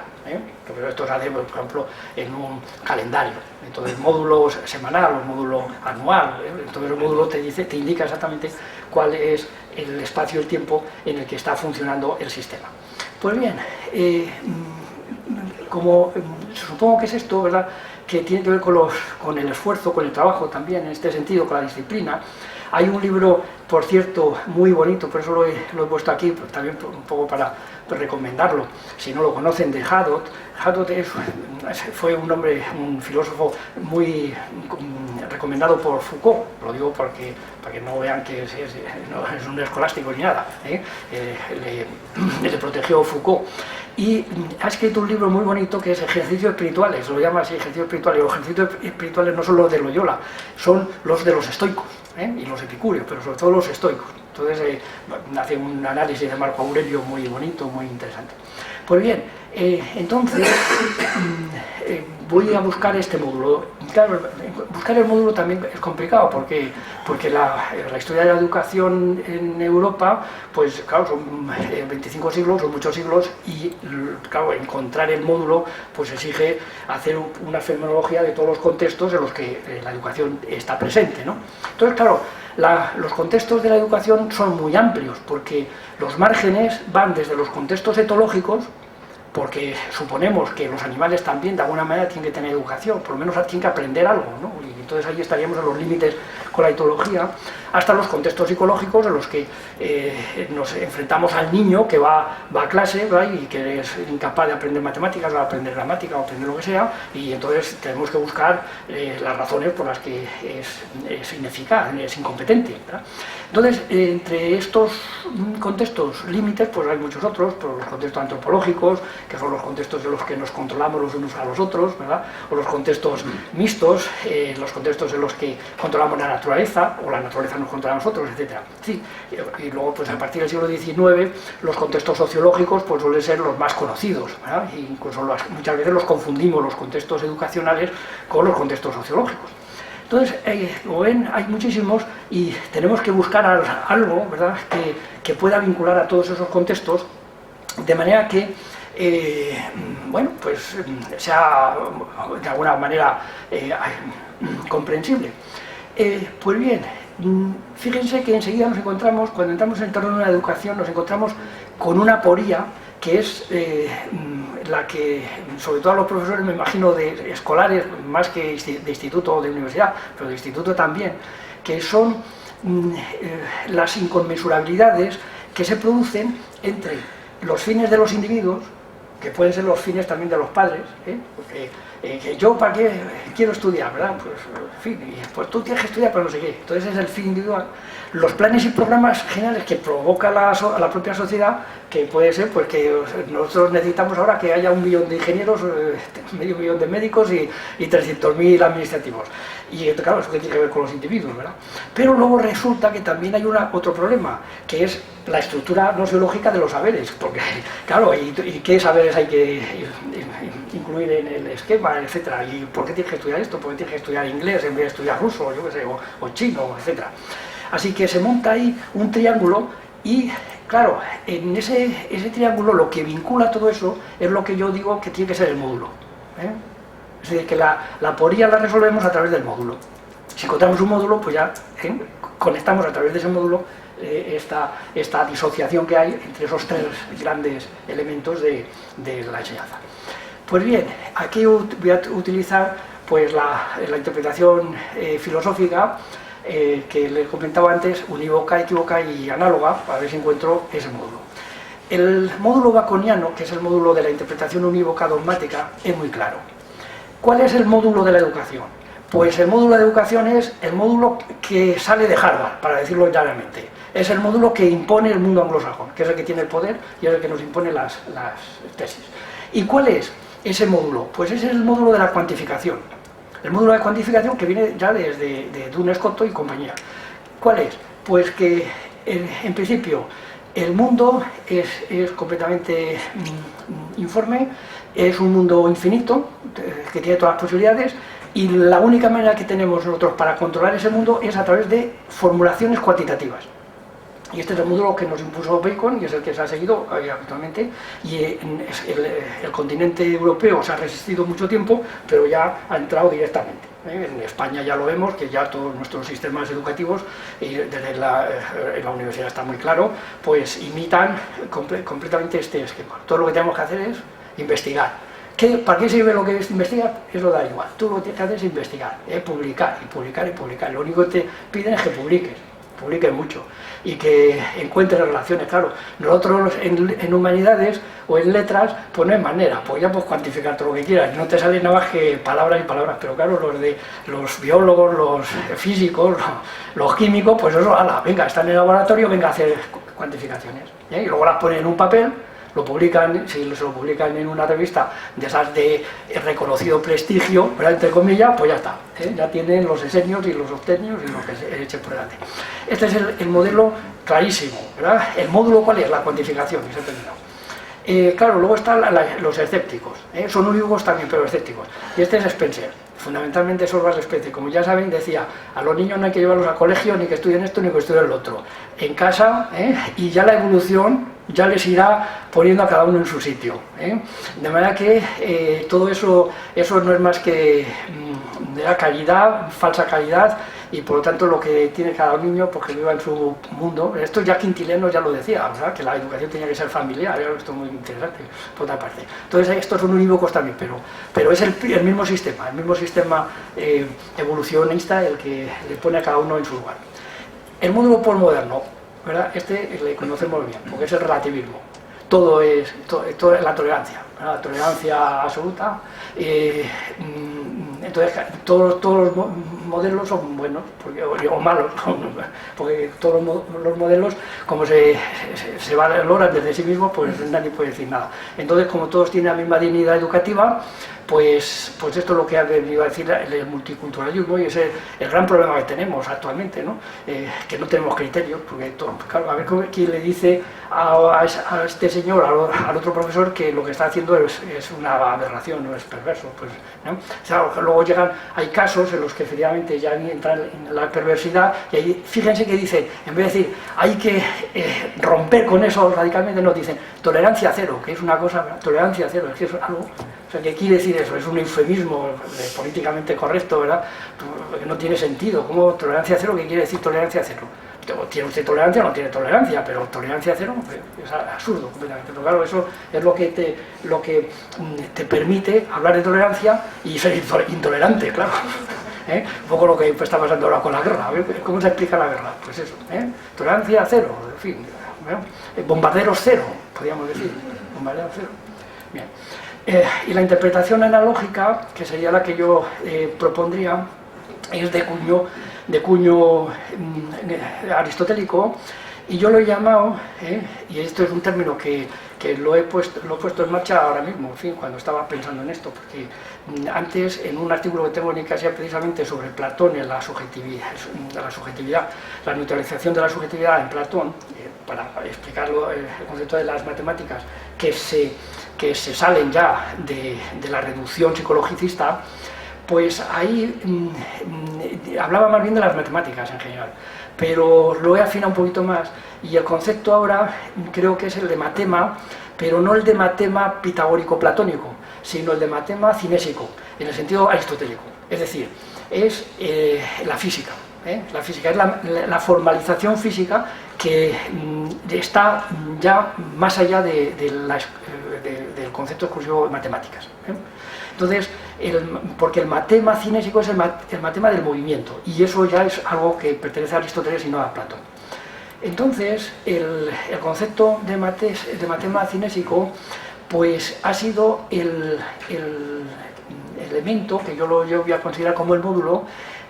Pero esto se hace, por ejemplo, en un calendario. Entonces, módulo semanal o módulo anual. Entonces, el módulo te indica exactamente cuál es el espacio y el tiempo en el que está funcionando el sistema. Pues bien, como supongo que es esto, ¿verdad?, que tiene que ver con el esfuerzo, con el trabajo también, en este sentido, con la disciplina. Hay un libro, por cierto, muy bonito, por eso lo he puesto aquí, pues también un poco para recomendarlo, si no lo conocen, de Hadot. Hadot fue un filósofo muy recomendado por Foucault, lo digo para que no vean que no es un escolástico ni nada, le protegió Foucault. Y ha escrito un libro muy bonito que es Ejercicios Espirituales, lo llama así, Ejercicios Espirituales. Los ejercicios espirituales no son los de Loyola, son los de los estoicos, y los epicúreos, pero sobre todo los estoicos. Entonces hace un análisis de Marco Aurelio muy bonito, muy interesante. Pues bien, entonces voy a buscar este módulo. Claro, buscar el módulo también es complicado porque la historia de la educación en Europa, pues claro, son 25 siglos, son muchos siglos, y claro, encontrar el módulo pues exige hacer una fenomenología de todos los contextos en los que la educación está presente, ¿no? Entonces, claro, los contextos de la educación son muy amplios, porque los márgenes van desde los contextos etológicos, porque suponemos que los animales también de alguna manera tienen que tener educación, por lo menos tienen que aprender algo, ¿no? Y entonces ahí estaríamos en los límites con la etología, hasta los contextos psicológicos en los que nos enfrentamos al niño que va a clase, ¿verdad? Y que es incapaz de aprender matemáticas o de aprender gramática o aprender lo que sea, y entonces tenemos que buscar las razones por las que es ineficaz, es incompetente, ¿verdad? Entonces, entre estos contextos límites, pues hay muchos otros, pues los contextos antropológicos, que son los contextos en los que nos controlamos los unos a los otros, ¿verdad? O los contextos mixtos, los contextos en los que controlamos la naturaleza, o la naturaleza nos controla a nosotros, etc. Sí, y luego, pues a partir del siglo XIX, los contextos sociológicos pues suelen ser los más conocidos, ¿verdad? E incluso muchas veces los confundimos, los contextos educacionales, con los contextos sociológicos. Entonces, como ven, hay muchísimos y tenemos que buscar algo, ¿verdad?, que pueda vincular a todos esos contextos, de manera que, bueno, pues sea de alguna manera comprensible. Pues bien, fíjense que enseguida nos encontramos, cuando entramos en el terreno de la educación, nos encontramos con una aporía que es la que, sobre todo a los profesores, me imagino, de escolares, más que de instituto o de universidad, pero de instituto también, que son las inconmensurabilidades que se producen entre los fines de los individuos, que pueden ser los fines también de los padres, porque yo para qué quiero estudiar, ¿verdad? Pues, en fin, pues tú tienes que estudiar para no sé qué. Entonces es el fin individual. Los planes y programas generales que provoca la propia sociedad, que puede ser pues que nosotros necesitamos ahora que haya 1 millón de ingenieros, medio millón de médicos y 300.000 administrativos. Y claro, eso que tiene que ver con los individuos, ¿verdad? Pero luego resulta que también hay otro problema, que es la estructura nosiológica de los saberes, porque claro, ¿y qué saberes hay que incluir en el esquema, etcétera? ¿Y por qué tienes que estudiar esto? ¿Por qué tienes que estudiar inglés en vez de estudiar ruso, yo qué sé, o chino, etcétera? Así que se monta ahí un triángulo y, claro, en ese triángulo lo que vincula todo eso es lo que yo digo que tiene que ser el módulo, ¿eh? Es decir, que la aporía la resolvemos a través del módulo. Si encontramos un módulo, pues ya conectamos a través de ese módulo esta disociación que hay entre esos 3 grandes elementos de la enseñanza. Pues bien, aquí voy a utilizar pues la interpretación filosófica que les comentaba antes, unívoca, equívoca y análoga, para ver si encuentro ese módulo. El módulo baconiano, que es el módulo de la interpretación unívoca dogmática, es muy claro. ¿Cuál es el módulo de la educación? Pues el módulo de educación es el módulo que sale de Harvard, para decirlo llanamente. Es el módulo que impone el mundo anglosajón, que es el que tiene el poder y es el que nos impone las tesis. ¿Y cuál es ese módulo? Pues ese es el módulo de la cuantificación. El módulo de cuantificación que viene ya desde Duns Scoto y compañía. ¿Cuál es? Pues que en principio el mundo es completamente informe, es un mundo infinito, que tiene todas las posibilidades, y la única manera que tenemos nosotros para controlar ese mundo es a través de formulaciones cuantitativas. Y este es el módulo que nos impuso Bacon y es el que se ha seguido actualmente, y el continente europeo se ha resistido mucho tiempo, pero ya ha entrado directamente. En España ya lo vemos, que ya todos nuestros sistemas educativos, y desde en la universidad está muy claro, pues imitan completamente este esquema. Todo lo que tenemos que hacer es investigar. ¿Para qué sirve lo que es investigar? Eso da igual. Tú lo que tienes que hacer es investigar, publicar, y publicar, y publicar. Lo único que te piden es que publiques mucho y que encuentres relaciones. Claro, nosotros en humanidades o en letras, pues no hay manera, pues ya puedes cuantificar todo lo que quieras, no te salen nada más que palabras y palabras, pero claro, los biólogos, los físicos, los químicos, pues eso, venga, están en el laboratorio, venga a hacer cuantificaciones, y luego las ponen en un papel, lo publican, si se lo publican en una revista de esas de reconocido prestigio, ¿verdad?, entre comillas, pues ya está, ya tienen los esenios y los obtenios y lo que se eche por delante. Este es el modelo clarísimo, ¿verdad? ¿El módulo cuál es? La cuantificación, que se ha terminado. Claro, luego están los escépticos, son unívocos también, pero escépticos. Y este es Spencer, fundamentalmente Solvas Spencer. Como ya saben, decía, a los niños no hay que llevarlos al colegio, ni que estudien esto, ni que estudien lo otro. En casa, y ya la evolución ya les irá poniendo a cada uno en su sitio. De manera que todo eso no es más que era caridad, falsa caridad, y por lo tanto lo que tiene cada niño, pues que viva en su mundo. Esto ya Quintiliano ya lo decía, ¿verdad? Que la educación tenía que ser familiar, esto es muy interesante, por otra parte. Entonces estos son unívocos también, pero es el mismo sistema evolucionista el que le pone a cada uno en su lugar. El módulo postmoderno, ¿verdad? Este le conocemos bien, porque es el relativismo. Todo es la tolerancia, ¿verdad? La tolerancia absoluta. Entonces todos los modelos son buenos o malos, porque todos los modelos, como se valoran desde sí mismos, pues nadie puede decir nada. Entonces, como todos tienen la misma dignidad educativa, pues esto es lo que ha venido a decir el multiculturalismo, y ese es el gran problema que tenemos actualmente, ¿no? Que no tenemos criterios, porque claro, a ver quién le dice a este señor, al otro profesor, que lo que está haciendo es una aberración, no es perverso, pues, ¿no? O sea, luego hay casos en los que efectivamente ya entran en la perversidad, y ahí fíjense que dicen, en vez de decir hay que romper con eso radicalmente, nos dicen tolerancia cero, que es una cosa, tolerancia cero, es que es algo, o sea, ¿qué quiere decir eso? Es un eufemismo políticamente correcto, ¿verdad? Que no tiene sentido. ¿Cómo tolerancia cero? ¿Qué quiere decir tolerancia cero? ¿Tiene usted tolerancia o no tiene tolerancia? Pero tolerancia cero es absurdo completamente. Pero claro, eso es lo que te permite hablar de tolerancia y ser intolerante, claro. Un poco lo que está pasando ahora con la guerra. A ver, ¿cómo se explica la guerra? Pues eso, tolerancia cero, en fin. Bombarderos cero, podríamos decir. Bombarderos cero. Bien. Y la interpretación analógica, que sería la que yo propondría, es de cuño aristotélico, y yo lo he llamado, y esto es un término que lo he puesto en marcha ahora mismo, en fin, cuando estaba pensando en esto, porque antes, en un artículo que tengo en Nicasia precisamente sobre Platón y la subjetividad, la neutralización de la subjetividad en Platón, para explicarlo, el concepto de las matemáticas que se salen ya de la reducción psicologicista, pues ahí hablaba más bien de las matemáticas en general, pero lo he afinado un poquito más, y el concepto ahora creo que es el de matema, pero no el de matema pitagórico-platónico, sino el de matema cinésico, en el sentido aristotélico, es decir, es la física. La física es la formalización física que está ya más allá del concepto exclusivo de matemáticas. Entonces, porque el matema cinésico es el matema del movimiento, y eso ya es algo que pertenece a Aristóteles y no a Platón. Entonces, el concepto de matema cinésico pues ha sido el elemento que yo voy a considerar como el módulo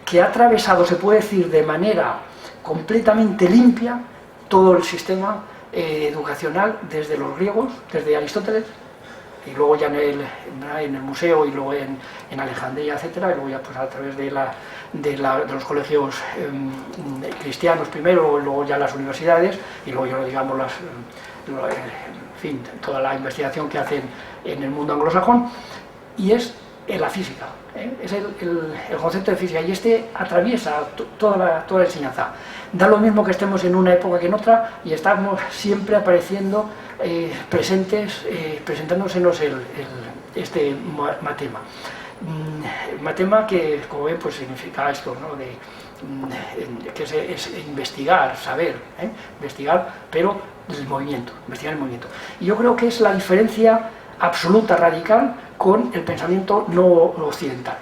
que ha atravesado, se puede decir, de manera completamente limpia todo el sistema educacional, desde los griegos, desde Aristóteles, y luego ya en el museo, y luego en Alejandría, etcétera, y luego ya pues a través de los colegios cristianos primero, y luego ya las universidades, y luego ya digamos en fin, toda la investigación que hacen en el mundo anglosajón, y es la física, es el concepto de física, y este atraviesa toda la enseñanza. Da lo mismo que estemos en una época que en otra, y estamos siempre apareciendo presentándosenos este matema. Matema que, como ven, pues significa esto, ¿no? Que es investigar, saber, investigar, pero investigar el movimiento. Y yo creo que es la diferencia absoluta, radical, con el pensamiento no occidental.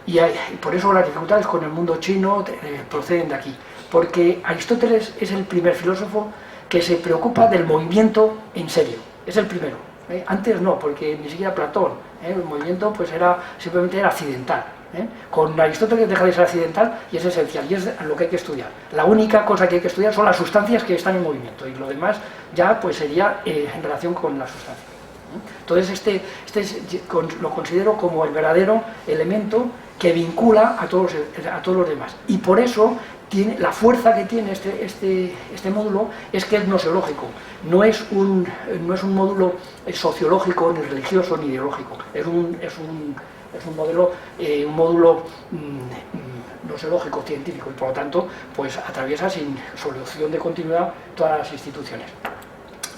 Y por eso las dificultades con el mundo chino proceden de aquí, porque Aristóteles es el primer filósofo que se preocupa del movimiento en serio, es el primero. Antes no, porque ni siquiera Platón, el movimiento pues simplemente era accidental. Con Aristóteles deja de ser accidental y es esencial, y es lo que hay que estudiar. La única cosa que hay que estudiar son las sustancias que están en movimiento, y lo demás ya pues sería en relación con las sustancias. Entonces lo considero como el verdadero elemento que vincula a todos los demás, y por eso la fuerza que tiene este módulo es que es gnoseológico, no es un módulo sociológico, ni religioso, ni ideológico, es un módulo gnoseológico, científico, y por lo tanto pues atraviesa sin solución de continuidad todas las instituciones.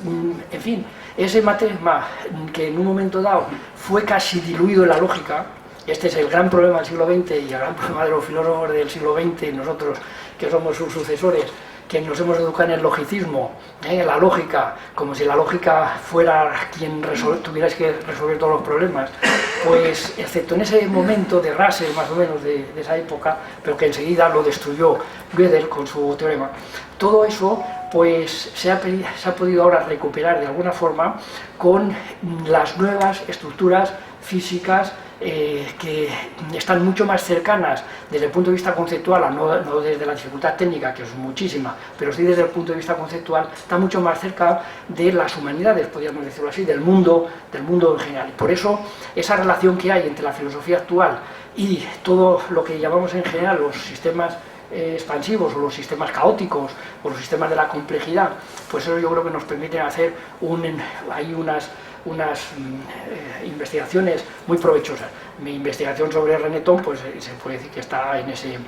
En fin, ese matema que en un momento dado fue casi diluido en la lógica, Este es el gran problema del siglo XX y el gran problema de los filósofos del siglo XX, nosotros que somos sus sucesores, que nos hemos educado en el logicismo, en la lógica, como si la lógica fuera quien tuvierais que resolver todos los problemas, pues excepto en ese momento de Russell, más o menos, de esa época, pero que enseguida lo destruyó Gödel con su teorema, todo eso pues se ha podido ahora recuperar de alguna forma con las nuevas estructuras físicas que están mucho más cercanas desde el punto de vista conceptual, no desde la dificultad técnica, que es muchísima, pero sí desde el punto de vista conceptual, está mucho más cerca de las humanidades, podríamos decirlo así, del mundo en general. Y por eso esa relación que hay entre la filosofía actual y todo lo que llamamos en general los sistemas expansivos o los sistemas caóticos o los sistemas de la complejidad, pues eso yo creo que nos permite hacer hay unas investigaciones muy provechosas. Mi investigación sobre René Thom, pues se puede decir que está en ese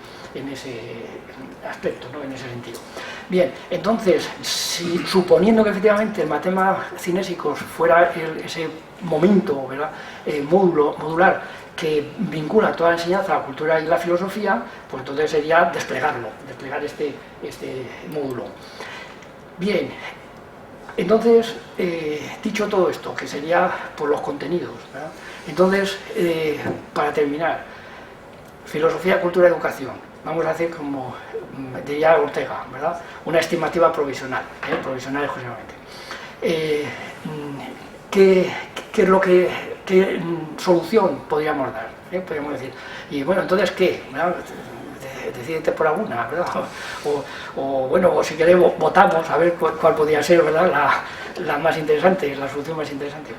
aspecto, ¿no? En ese sentido. Bien, entonces, suponiendo que efectivamente el Matema Cinésicos fuera ese momento, ¿verdad? Modular que vincula toda la enseñanza, la cultura y la filosofía, pues entonces sería desplegar este módulo. Bien, entonces, dicho todo esto, que sería por los contenidos, ¿verdad? Entonces, para terminar, filosofía, cultura, educación. Vamos a hacer, como diría Ortega, ¿verdad? Una estimativa provisional, provisional exclusivamente. ¿Qué solución podríamos dar? Podríamos decir, y bueno, entonces, ¿qué? ¿Verdad? Decídete por alguna, ¿verdad? O si queréis votamos a ver cuál podría ser, ¿verdad? La más interesante, la solución más interesante.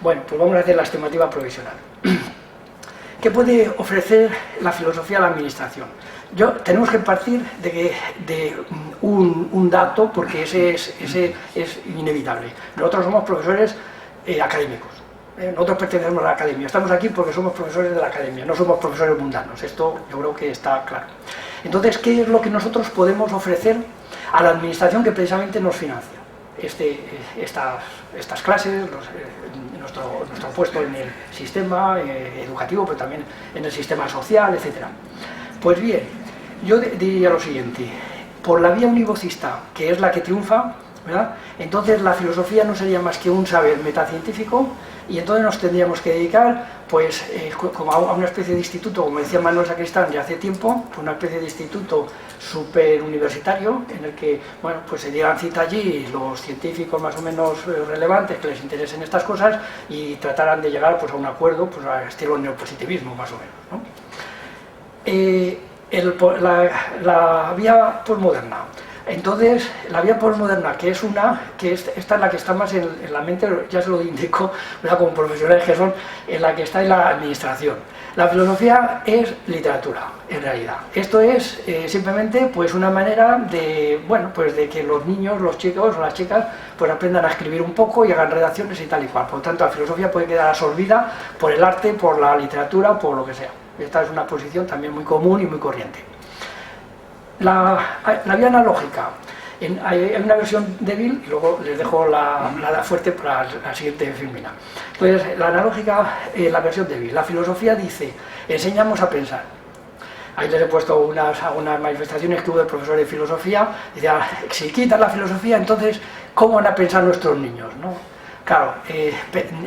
Bueno, pues vamos a hacer la estimativa provisional. ¿Qué puede ofrecer la filosofía a la administración? Tenemos que partir de un dato, porque ese es inevitable. Nosotros somos profesores académicos. Nosotros pertenecemos a la academia, estamos aquí porque somos profesores de la academia, no somos profesores mundanos, esto yo creo que está claro. Entonces, ¿qué es lo que nosotros podemos ofrecer a la administración que precisamente nos financia? Estas clases, nuestro puesto en el sistema educativo, pero también en el sistema social, etc. Pues bien, yo diría lo siguiente: por la vía univocista, que es la que triunfa, ¿verdad? Entonces la filosofía no sería más que un saber metacientífico, y entonces nos tendríamos que dedicar pues como a una especie de instituto, como decía Manuel Sacristán ya hace tiempo, una especie de instituto superuniversitario en el que, bueno, pues se dieran cita allí los científicos más o menos relevantes que les interesen estas cosas y trataran de llegar pues a un acuerdo, pues al estilo neopositivismo más o menos, ¿no? La vía postmoderna. Entonces, la vía postmoderna, que esta es la que está más en la mente, ya se lo indico, ¿verdad? Como profesionales que son, en la que está en la administración. La filosofía es literatura, en realidad. Esto es simplemente pues una manera de, bueno, pues de que los niños, los chicos o las chicas pues aprendan a escribir un poco y hagan redacciones y tal y cual. Por lo tanto, la filosofía puede quedar absorbida por el arte, por la literatura, por lo que sea. Esta es una posición también muy común y muy corriente. La vía analógica, hay una versión débil y luego les dejo la fuerte para la siguiente filmina. Entonces, la analógica, la versión débil. La filosofía dice, enseñamos a pensar. Ahí les he puesto algunas manifestaciones que hubo de profesores de filosofía. Dice, si quitan la filosofía, entonces, ¿cómo van a pensar nuestros niños, ¿no? Claro,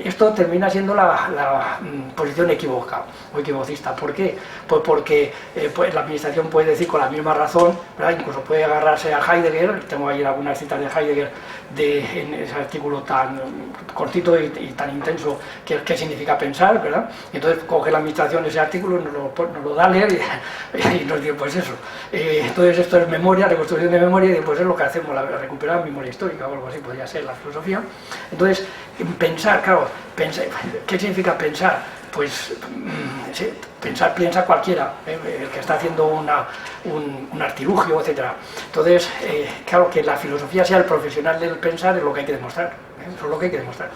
esto termina siendo la posición equívoca o equivocista. ¿Por qué? Pues porque pues la administración puede decir con la misma razón, ¿verdad? Incluso puede agarrarse a Heidegger, tengo ahí algunas citas de Heidegger en ese artículo tan cortito y tan intenso que qué significa pensar, ¿verdad? Y entonces coge la administración ese artículo, nos lo da a leer y nos dice, pues eso. Entonces esto es memoria, reconstrucción de memoria, y pues es lo que hacemos, recuperar memoria histórica o algo así, podría ser la filosofía. Entonces, pensar, claro, ¿qué significa pensar? Pues sí, pensar piensa cualquiera, el que está haciendo un artilugio, etc. Entonces, claro, que la filosofía sea el profesional del pensar es lo que hay que demostrar, eso es lo que hay que demostrar,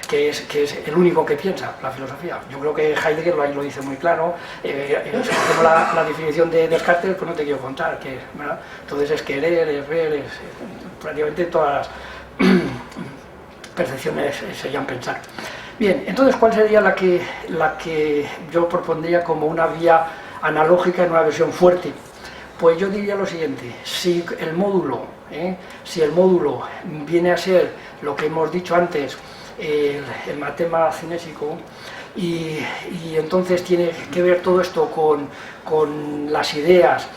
que es el único que piensa, la filosofía. Yo creo que Heidegger lo dice muy claro, si hacemos la definición de Descartes, pues no te quiero contar, ¿verdad? Entonces es querer, es ver, es prácticamente todas las percepciones serían pensar. Bien, entonces, ¿cuál sería la que yo propondría como una vía analógica en una versión fuerte? Pues yo diría lo siguiente: si el módulo viene a ser lo que hemos dicho antes, el matema cinésico, y entonces tiene que ver todo esto con las ideas,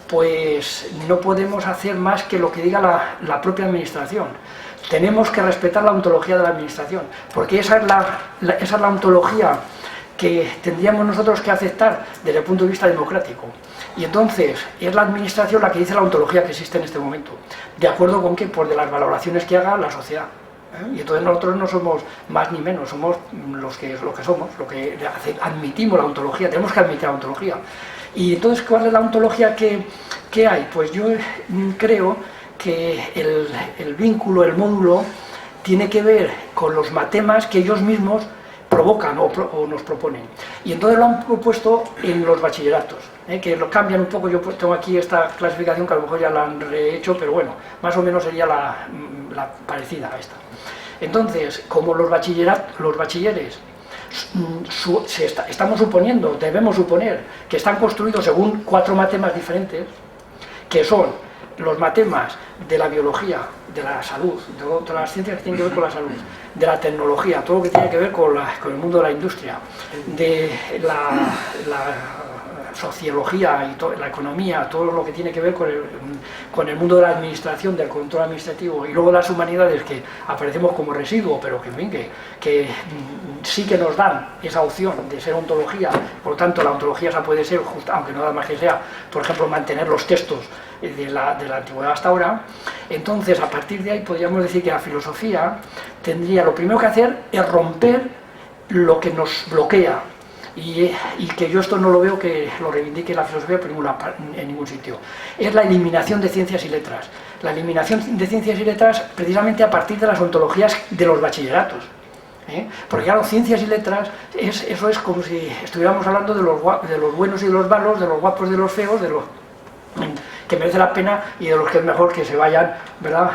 pues no podemos hacer más que lo que diga la propia administración. Tenemos que respetar la ontología de la administración, porque esa es la ontología que tendríamos nosotros que aceptar desde el punto de vista democrático. Y entonces es la administración la que dice la ontología que existe en este momento. ¿De acuerdo con qué? Pues de las valoraciones que haga la sociedad. Y entonces nosotros no somos más ni menos, somos lo que somos, lo que admitimos la ontología, tenemos que admitir la ontología. Y entonces, ¿cuál es la ontología que hay? Pues yo creo que el vínculo, el módulo, tiene que ver con los matemas que ellos mismos provocan o nos proponen. Y entonces lo han propuesto en los bachilleratos, que lo cambian un poco. Yo tengo aquí esta clasificación que a lo mejor ya la han rehecho, pero bueno, más o menos sería la parecida a esta. Entonces, como los bachilleres estamos suponiendo, debemos suponer, que están construidos según 4 matemas diferentes, que son los matemas de la biología, de la salud, de todas las ciencias que tienen que ver con la salud, de la tecnología, todo lo que tiene que ver con el mundo de la industria, de la sociología y la economía, todo lo que tiene que ver con el mundo de la administración, del control administrativo, y luego las humanidades, que aparecemos como residuo, pero que, en fin, que sí que nos dan esa opción de ser ontología. Por lo tanto, la ontología esa puede ser, aunque no da más que sea, por ejemplo, mantener los textos de la antigüedad hasta ahora. Entonces, a partir de ahí podríamos decir que la filosofía tendría, lo primero que hacer es romper lo que nos bloquea, y que yo esto no lo veo que lo reivindique la filosofía en ningún sitio. Es la eliminación de ciencias y letras. La eliminación de ciencias y letras precisamente a partir de las ontologías de los bachilleratos. Porque claro, ciencias y letras, eso es como si estuviéramos hablando de los buenos y de los malos, de los guapos y de los feos, de los que merece la pena y de los que es mejor que se vayan, ¿verdad?,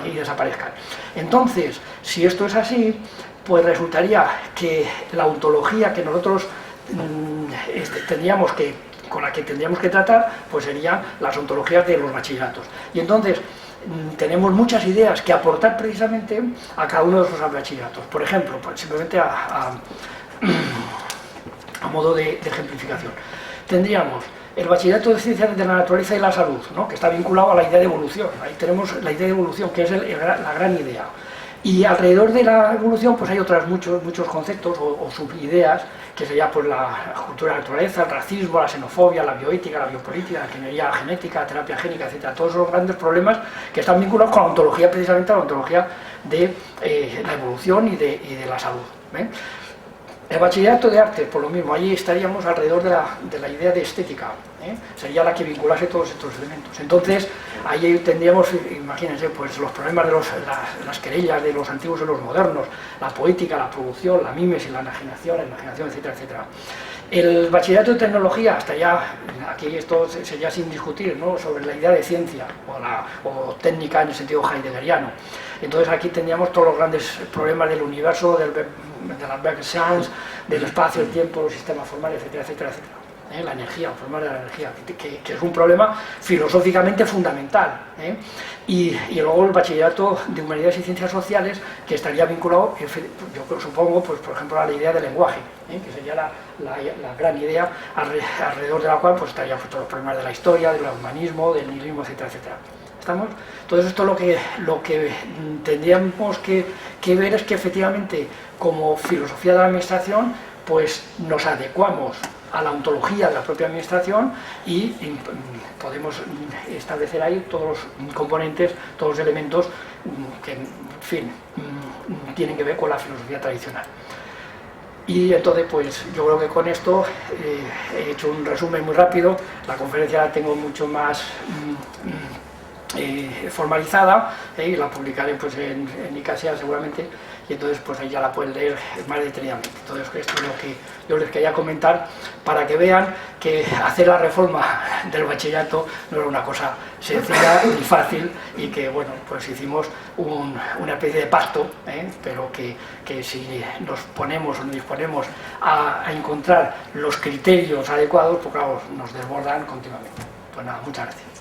y desaparezcan. Entonces, si esto es así, pues resultaría que la ontología que nosotros con la que tendríamos que tratar, pues serían las ontologías de los bachilleratos. Y entonces tenemos muchas ideas que aportar precisamente a cada uno de esos bachilleratos. Por ejemplo, pues simplemente a modo de ejemplificación, tendríamos el bachillerato de ciencias de la naturaleza y la salud, ¿no?, que está vinculado a la idea de evolución. Ahí tenemos la idea de evolución, que es la gran idea. Y alrededor de la evolución pues hay muchos conceptos o subideas, que sería pues la cultura de la naturaleza, el racismo, la xenofobia, la bioética, la biopolítica, la ingeniería genética, la terapia génica, etc. Todos esos grandes problemas que están vinculados con la ontología, precisamente la ontología de la evolución y de la salud. El bachillerato de arte, por lo mismo, allí estaríamos alrededor de la idea de estética, sería la que vinculase todos estos elementos. Entonces, ahí tendríamos, imagínense, pues los problemas de las querellas de los antiguos y los modernos, la poética, la producción, la mímesis, la imaginación, etcétera, etcétera. El bachillerato de tecnología, hasta ya, aquí esto sería sin discutir, ¿no?, sobre la idea de ciencia o técnica en el sentido heideggeriano. Entonces aquí tendríamos todos los grandes problemas del universo, de las Bergschans, del espacio, el tiempo, los sistemas formales, etcétera, etcétera, etcétera. La energía, el problema de la energía, que es un problema filosóficamente fundamental. Y luego el bachillerato de humanidades y ciencias sociales, que estaría vinculado, yo supongo, pues por ejemplo, a la idea del lenguaje, que sería la gran idea alrededor de la cual pues estarían todos los problemas de la historia, del humanismo, del nihilismo, etcétera, etcétera. ¿Estamos? Entonces esto lo que tendríamos que ver es que efectivamente, como filosofía de la administración, pues nos adecuamos a la ontología de la propia administración y podemos establecer ahí todos los componentes, todos los elementos que, en fin, tienen que ver con la filosofía tradicional. Y entonces, pues yo creo que con esto he hecho un resumen muy rápido. La conferencia la tengo mucho más formalizada, y la publicaré pues en Icasia seguramente, y entonces pues ahí ya la pueden leer más detenidamente. Entonces esto es lo que yo les quería comentar para que vean que hacer la reforma del bachillerato no era una cosa sencilla ni fácil y que bueno, pues hicimos una especie de pacto, pero que si nos ponemos o nos disponemos a encontrar los criterios adecuados, pues claro, nos desbordan continuamente. Pues nada, muchas gracias.